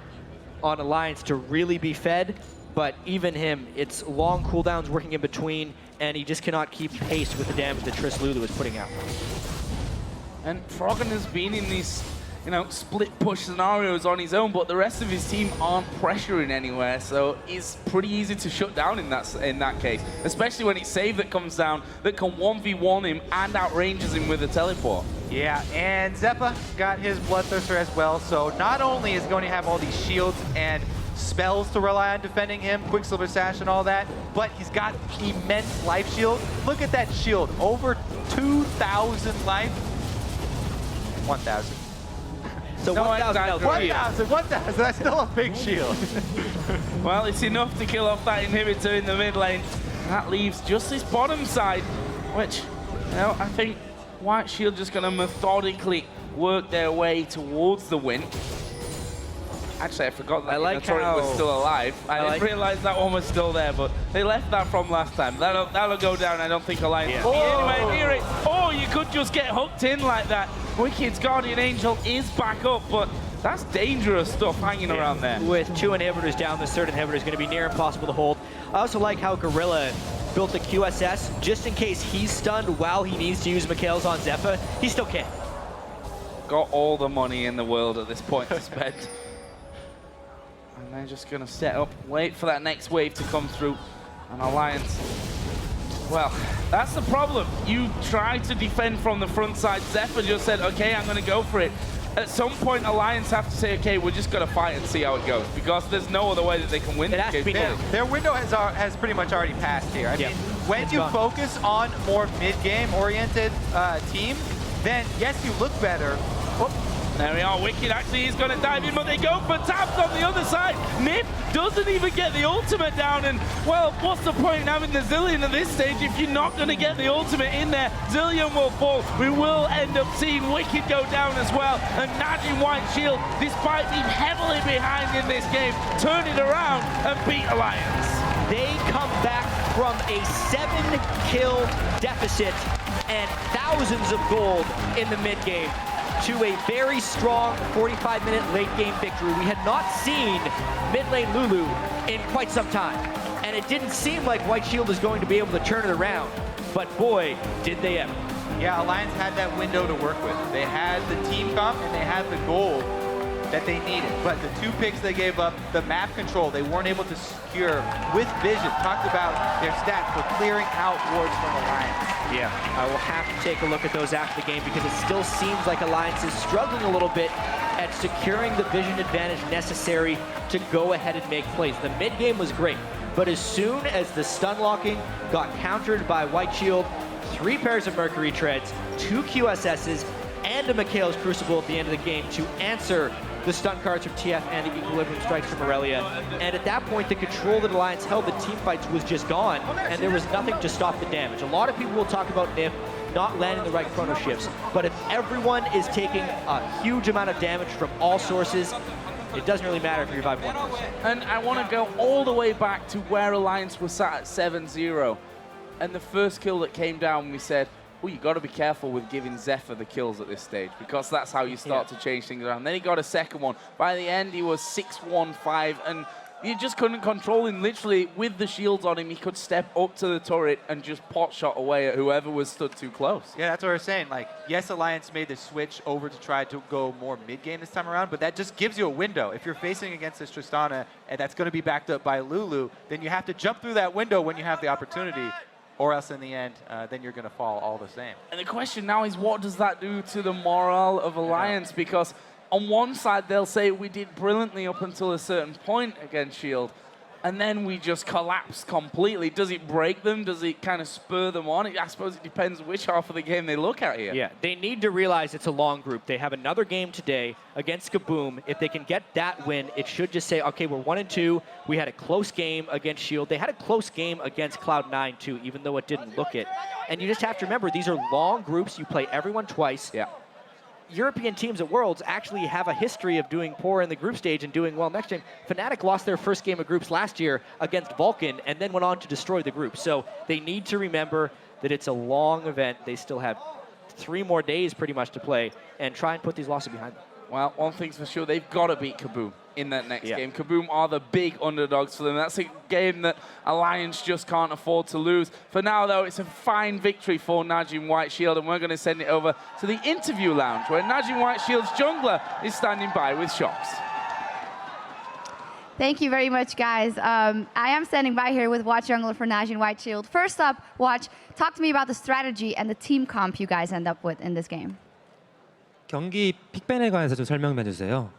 on Alliance to really be fed, but even him, it's long cooldowns working in between, and he just cannot keep pace with the damage that Triss Lulu is putting out. And Froggen has been in these, split push scenarios on his own, but the rest of his team aren't pressuring anywhere, so it's pretty easy to shut down in that case, especially when it's Save that comes down that can 1v1 him and outranges him with a teleport. Yeah, and Zeppa got his Bloodthirster as well, so not only is going to have all these shields and spells to rely on defending him, Quicksilver Sash and all that, but he's got immense life shield. Look at that shield, over 2,000 life. 1,000. So No, 1,000, that's still a big shield. Well, it's enough to kill off that Inhibitor in the mid lane. That leaves just this bottom side, which, I think White Shield just going to methodically work their way towards the win. Actually, I forgot that the turret was still alive. I didn't realize that one was still there, but they left that from last time. That'll go down. I don't think Alliance will be anywhere near it. Oh, you could just get hooked in like that. Wicked's Guardian Angel is back up, but that's dangerous stuff hanging around there. With 2 inhibitors down, this 3rd inhibitor is going to be near impossible to hold. I also like how Gorilla built the QSS just in case he's stunned while he needs to use Mikhail's on Zephyr. He still can. Got all the money in the world at this point to spend. And they're just going to set up, wait for that next wave to come through. And Alliance, well, that's the problem. You try to defend from the front side. Zephyr just said, okay, I'm going to go for it. At some point, Alliance have to say, okay, we're just going to fight and see how it goes, because there's no other way that they can win this game. Their window has pretty much already passed here. I mean, when you focus on more mid-game oriented team, then yes, you look better. There we are, Wicked actually is going to dive in, but they go for Tabs on the other side. Nip doesn't even get the ultimate down, and, well, what's the point in having the Zillion at this stage if you're not going to get the ultimate in there? Zillion will fall. We will end up seeing Wicked go down as well, and NaJin White Shield, despite being heavily behind in this game, turn it around and beat Alliance. They come back from a 7-kill deficit and thousands of gold in the mid-game to a very strong 45-minute late-game victory. We had not seen mid-lane Lulu in quite some time, and it didn't seem like White Shield was going to be able to turn it around, but boy, did they ever. Yeah, Alliance had that window to work with. They had the team comp and they had the gold that they needed, but the 2 picks they gave up, the map control, they weren't able to secure with Vision. Talked about their stats for clearing out wards from Alliance. Yeah, I will have to take a look at those after the game because it still seems like Alliance is struggling a little bit at securing the vision advantage necessary to go ahead and make plays. The mid game was great, but as soon as the stun locking got countered by White Shield, 3 pairs of Mercury Treads, 2 QSSs, and a Mikhail's Crucible at the end of the game to answer the stun cards from TF and the equilibrium strikes from Aurelia. And at that point, the control that Alliance held the team fights was just gone, and there was nothing to stop the damage. A lot of people will talk about NIF not landing the right chrono shifts, but if everyone is taking a huge amount of damage from all sources, it doesn't really matter if you revive one person. And I want to go all the way back to where Alliance was sat at 7-0. And the first kill that came down, we said, well, you got to be careful with giving Zephyr the kills at this stage, because that's how you start to change things around. Then he got a second one. By the end, he was 6-1-5, and you just couldn't control him. Literally, with the shields on him, he could step up to the turret and just pot shot away at whoever was stood too close. Yeah, that's what we're saying. Like, yes, Alliance made the switch over to try to go more mid-game this time around, but that just gives you a window. If you're facing against this Tristana, and that's going to be backed up by Lulu, then you have to jump through that window when you have the opportunity, or else in the end, then you're going to fall all the same. And the question now is, what does that do to the morale of Alliance? Because on one side, they'll say we did brilliantly up until a certain point against Shield, and then we just collapsed completely. Does it break them? Does it kind of spur them on? I suppose it depends which half of the game they look at here. Yeah, they need to realize it's a long group. They have another game today against Kaboom. If they can get that win, it should just say, okay, we're 1-2. We had a close game against Shield. They had a close game against Cloud9 too, even though it didn't look it. And you just have to remember, these are long groups. You play everyone twice. Yeah. European teams at Worlds actually have a history of doing poor in the group stage and doing well next game. Fnatic lost their first game of groups last year against Vulcan and then went on to destroy the group. So they need to remember that it's a long event. They still have 3 more days pretty much to play and try and put these losses behind them. Well, one thing's for sure, they've got to beat Kaboom in that next game. Kaboom are the big underdogs for them. That's a game that Alliance just can't afford to lose. For now, though, it's a fine victory for NaJin White Shield, and we're going to send it over to the interview lounge, where NaJin White Shield's jungler is standing by with Shox. Thank you very much, guys. I am standing by here with Watch Jungler for NaJin White Shield. First up, Watch, talk to me about the strategy and the team comp you guys end up with in this game. 경기 픽밴에 관해서 좀 설명해 주세요.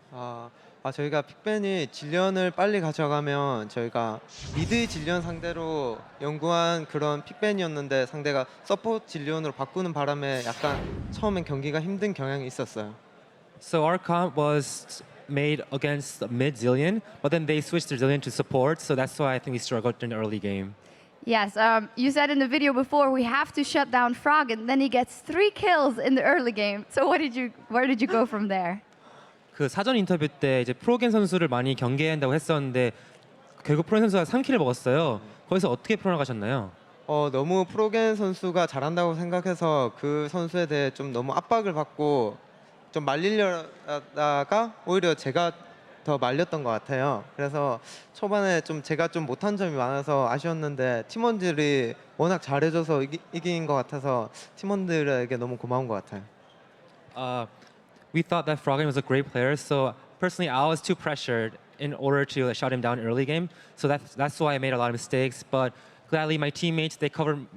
저희가 픽밴이 질련을 빨리 가져가면 저희가 미드 질련 상대로 연구한 그런 픽밴이었는데 상대가 서포트 질련으로 바꾸는 바람에 약간 처음엔 경기가 힘든 경향이 있었어요. So our comp was made against mid Zillion, but then they switched their Zillion to support, so that's why I think we struggled in the early game. Yes, you said in the video before we have to shut down Frog, and then he gets 3 kills in the early game. So where did you go from there? 그 사전 인터뷰 때 이제 프로겐 선수를 많이 경계한다고 했었는데 결국 프로겐 선수가 3킬을 먹었어요. 거기서 어떻게 풀어나가셨나요? 너무 프로겐 선수가 잘한다고 생각해서 그 선수에 대해 좀 너무 압박을 받고 좀 말리려다가 오히려 제가 더 말렸던 것 같아요. 그래서 초반에 좀 제가 좀 못한 점이 많아서 아쉬웠는데 팀원들이 워낙 잘해줘서 이긴 것 같아서 팀원들에게 너무 고마운 것 같아요. We thought that Froggen was a great player, so personally I was too pressured in order to shut him down early game. So that's why I made a lot of mistakes. But gladly my teammates they covered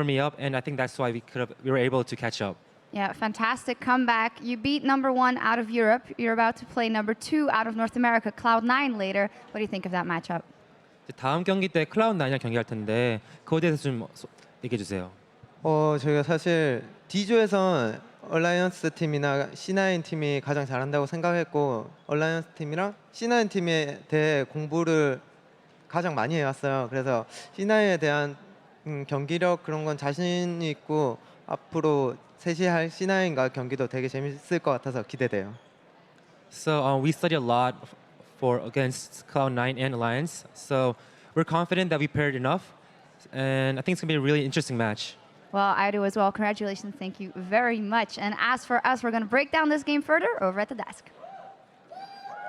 me up, and I think that's why we were able to catch up. Yeah, fantastic comeback. You beat #1 out of Europe. You're about to play #2 out of North America, Cloud9 later. What do you think of that matchup? 다음 경기 때 클라우드9이랑 경기할 텐데 그거에 대해서 좀 얘기해 주세요. 저희가 사실 D조에선 얼라이언스 팀이나 C9 팀이 가장 잘한다고 생각했고 얼라이언스 팀이랑 C9 팀에 대해 공부를 가장 많이 해왔어요. 그래서 C9에 대한 경기력 그런 건 자신 있고 앞으로 셋이 할 C9과 경기도 되게 재밌을 것 같아서 기대돼요. So we studied a lot for against Cloud9 and Alliance. So we're confident that we paired enough, and I think it's gonna be a really interesting match. Well, I do as well. Congratulations. Thank you very much. And as for us, we're going to break down this game further over at the desk.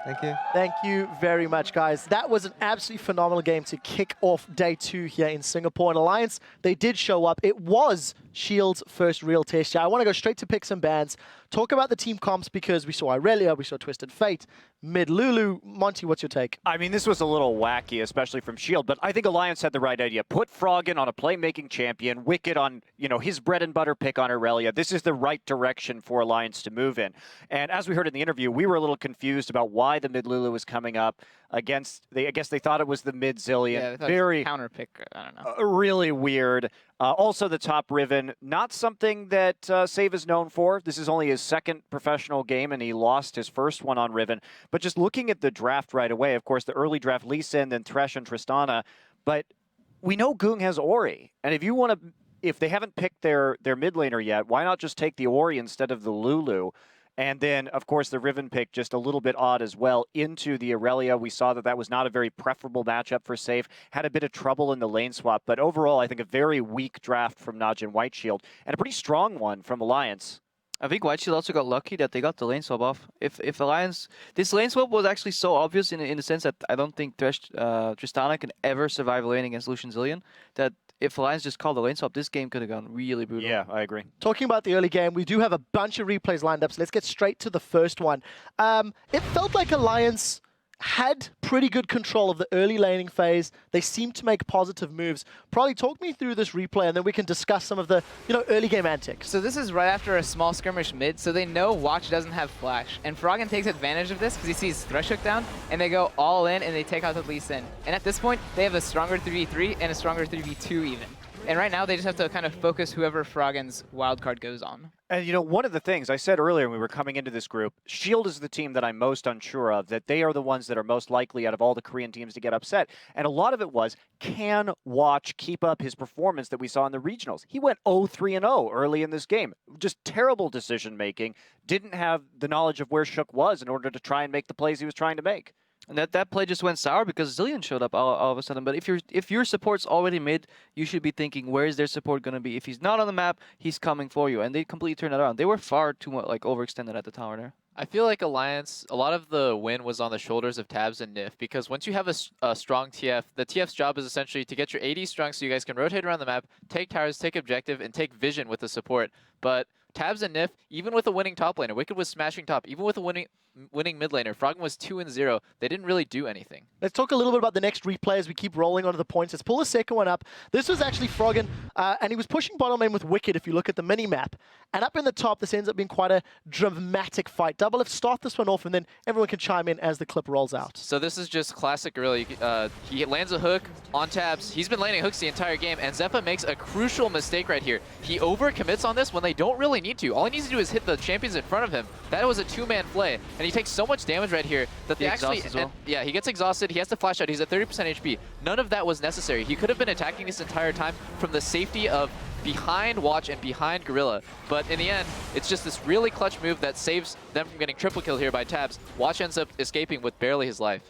Thank you. Thank you very much, guys. That was an absolutely phenomenal game to kick off day 2 here in Singapore. And Alliance, they did show up. It was Shield's first real test. I want to go straight to picks and bans. Talk about the team comps because we saw Irelia, we saw Twisted Fate, Mid Lulu. Monty, what's your take? I mean, this was a little wacky, especially from Shield, but I think Alliance had the right idea. Put Froggen on a playmaking champion, Wicked on, his bread and butter pick on Irelia. This is the right direction for Alliance to move in. And as we heard in the interview, we were a little confused about why the Mid Lulu was coming up against, I guess they thought it was the Mid Zillion. Yeah, they thought very it was a counter pick. I don't know. Really weird. Also, the top Riven, not something that Save is known for. This is only his second professional game, and he lost his first one on Riven. But just looking at the draft right away, of course, the early draft, Lee Sin, then Thresh and Tristana. But we know Goong has Ori. And if you want to, if they haven't picked their mid laner yet, why not just take the Ori instead of the Lulu? And then, of course, the Riven pick, just a little bit odd as well, into the Aurelia. We saw that that was not a very preferable matchup for Safe. Had a bit of trouble in the lane swap. But overall, I think a very weak draft from NaJin White Shield, and a pretty strong one from Alliance. I think White Shield also got lucky that they got the lane swap off. If Alliance, this lane swap was actually so obvious in the sense that I don't think Tristana can ever survive lane against Lucian Zillion, that if Alliance just called the lane swap, this game could have gone really brutal. Yeah, I agree. Talking about the early game, we do have a bunch of replays lined up, so let's get straight to the first one. It felt like Alliance had pretty good control of the early laning phase. They seemed to make positive moves. Probably talk me through this replay, and then we can discuss some of the early game antics. So this is right after a small skirmish mid, so they know Watch doesn't have flash. And Froggen takes advantage of this because he sees Thresh hook down, and they go all in, and they take out the Lee Sin. And at this point, they have a stronger 3v3 and a stronger 3v2 even. And right now, they just have to kind of focus whoever Froggen's wildcard goes on. And, one of the things I said earlier when we were coming into this group, Shield is the team that I'm most unsure of, that they are the ones that are most likely out of all the Korean teams to get upset. And a lot of it was, can Watch keep up his performance that we saw in the regionals? He went 0-3-0 early in this game. Just terrible decision-making. Didn't have the knowledge of where Shook was in order to try and make the plays he was trying to make. And that play just went sour because Zillion showed up all of a sudden. But if your support's already mid, you should be thinking, where is their support going to be? If he's not on the map, he's coming for you. And they completely turned it around. They were far too much overextended at the tower there. I feel like Alliance, a lot of the win was on the shoulders of Tabs and Nif, because once you have a strong TF, the TF's job is essentially to get your AD strong so you guys can rotate around the map, take towers, take objective, and take vision with the support. But Tabs and Nif, even with a winning top laner, Wicked was smashing top, even with a winning mid laner, Froggen was 2-0. They didn't really do anything. Let's talk a little bit about the next replay as we keep rolling onto the points. Let's pull the second one up. This was actually Froggen, and he was pushing bottom lane with Wicked if you look at the mini-map. And up in the top, this ends up being quite a dramatic fight. Double F start this one off, and then everyone can chime in as the clip rolls out. So this is just classic, really. He lands a hook on Tabs. He's been landing hooks the entire game, and Zeppa makes a crucial mistake right here. He overcommits on this when they don't really need to. All he needs to do is hit the champions in front of him. That was a two-man play, and he takes so much damage right here that they actually... Yeah, he gets exhausted. He has to flash out. He's at 30% HP. None of that was necessary. He could have been attacking this entire time from the safety of behind Watch and behind Gorilla. But in the end, it's just this really clutch move that saves them from getting triple kill here by Tabs. Watch ends up escaping with barely his life.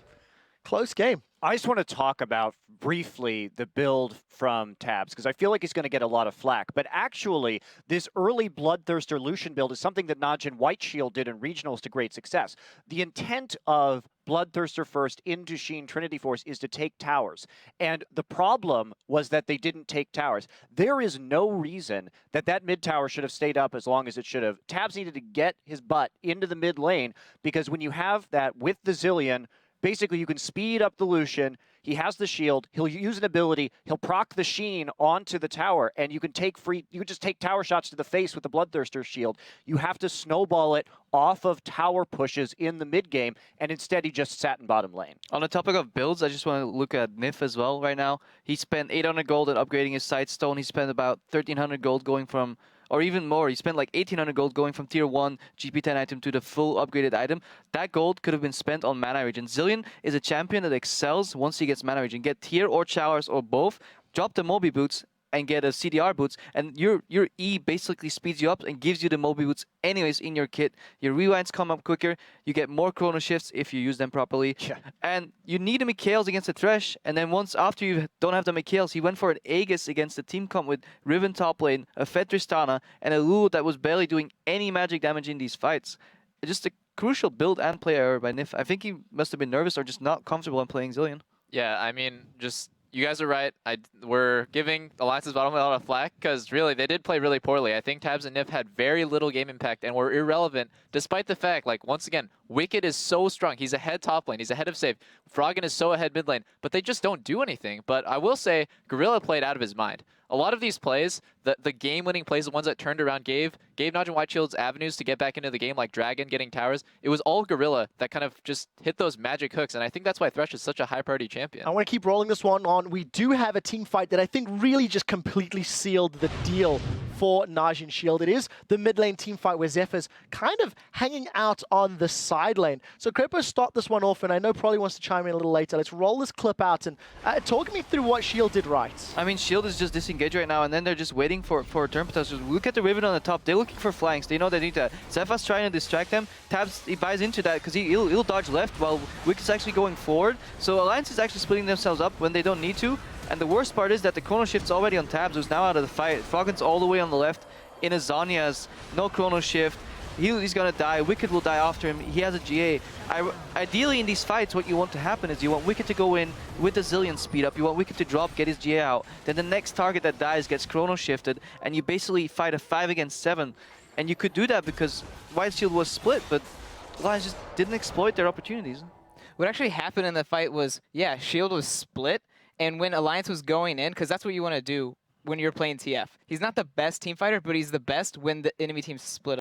Close game. I just want to talk about briefly the build from Tabs, because I feel like he's going to get a lot of flack. But actually, this early Bloodthirster Lucian build is something that NaJin White Shield did in regionals to great success. The intent of Bloodthirster first into Sheen Trinity Force is to take towers. And the problem was that they didn't take towers. There is no reason that that mid tower should have stayed up as long as it should have. Tabs needed to get his butt into the mid lane, because when you have that with the Zillion, basically, you can speed up the Lucian. He has the shield. He'll use an ability. He'll proc the Sheen onto the tower, and you can just take tower shots to the face with the Bloodthirster shield. You have to snowball it off of tower pushes in the mid game, and instead he just sat in bottom lane. On the topic of builds, I just want to look at Nif as well right now. He spent 800 gold at upgrading his Sightstone. He spent about 1,300 gold going from... or even more, he spent like 1,800 gold going from tier 1 GP10 item to the full upgraded item. That gold could have been spent on mana regen. Zillion is a champion that excels once he gets mana regen. Get tier or showers or both, drop the Moby boots and get a CDR boots, and your E basically speeds you up and gives you the Moby boots anyways in your kit. Your rewinds come up quicker, you get more chrono shifts if you use them properly, and you need to make KLs against the Thresh, and then once after you don't have to make KLs, he went for an Aegis against the team comp with Riven top lane, a Fed Tristana, and a Lulu that was barely doing any magic damage in these fights. It's just a crucial build and play error by Nif. I think he must have been nervous or just not comfortable in playing Zillion. Yeah, I mean, just... You guys are right. We're giving Alliance's bottom lane a lot of flack because really, they did play really poorly. I think Tabs and Nif had very little game impact and were irrelevant, despite the fact, like, once again, Wicked is so strong. He's ahead top lane. He's ahead of Save. Froggen is so ahead mid lane, but they just don't do anything. But I will say, Gorilla played out of his mind. a lot of these plays, the game-winning plays, the ones that turned around gave NaJin White Shield's avenues to get back into the game, like Dragon getting towers. It was all Gorilla that kind of just hit those magic hooks, and I think that's why Thresh is such a high-priority champion. I want to keep rolling this one on. We do have a team fight that I think really just completely sealed the deal for NaJin Shield. It is the mid lane team fight where Zephyr's kind of hanging out on the side lane. So Crepo start this one off, and I know Probably wants to chime in a little later. Let's roll this clip out and talk me through what Shield did right. I mean, Shield is just disengaged right now, and then they're just waiting for a turn potential. Look at the Riven on the top. They're looking for flanks. They know they need that. Zephyr's trying to distract them. Tabs, he buys into that because he'll dodge left while Wicked's actually going forward. So Alliance is actually splitting themselves up when they don't need to. And the worst part is that the Chrono Shift's already on Tabs, who's now out of the fight. Froggen's all the way on the left in a Zhonya's. No Chrono Shift. He's gonna die. Wicked will die after him. He has a GA. Ideally in these fights, what you want to happen is you want Wicked to go in with a Zillion speed up. You want Wicked to drop, get his GA out. Then the next target that dies gets Chrono Shifted, and you basically fight a 5 against 7. And you could do that because White Shield was split, but Alliance just didn't exploit their opportunities. What actually happened in the fight was, yeah, Shield was split, and when Alliance was going in, because that's what you want to do when you're playing TF. He's not the best team fighter, but he's the best when the enemy team's split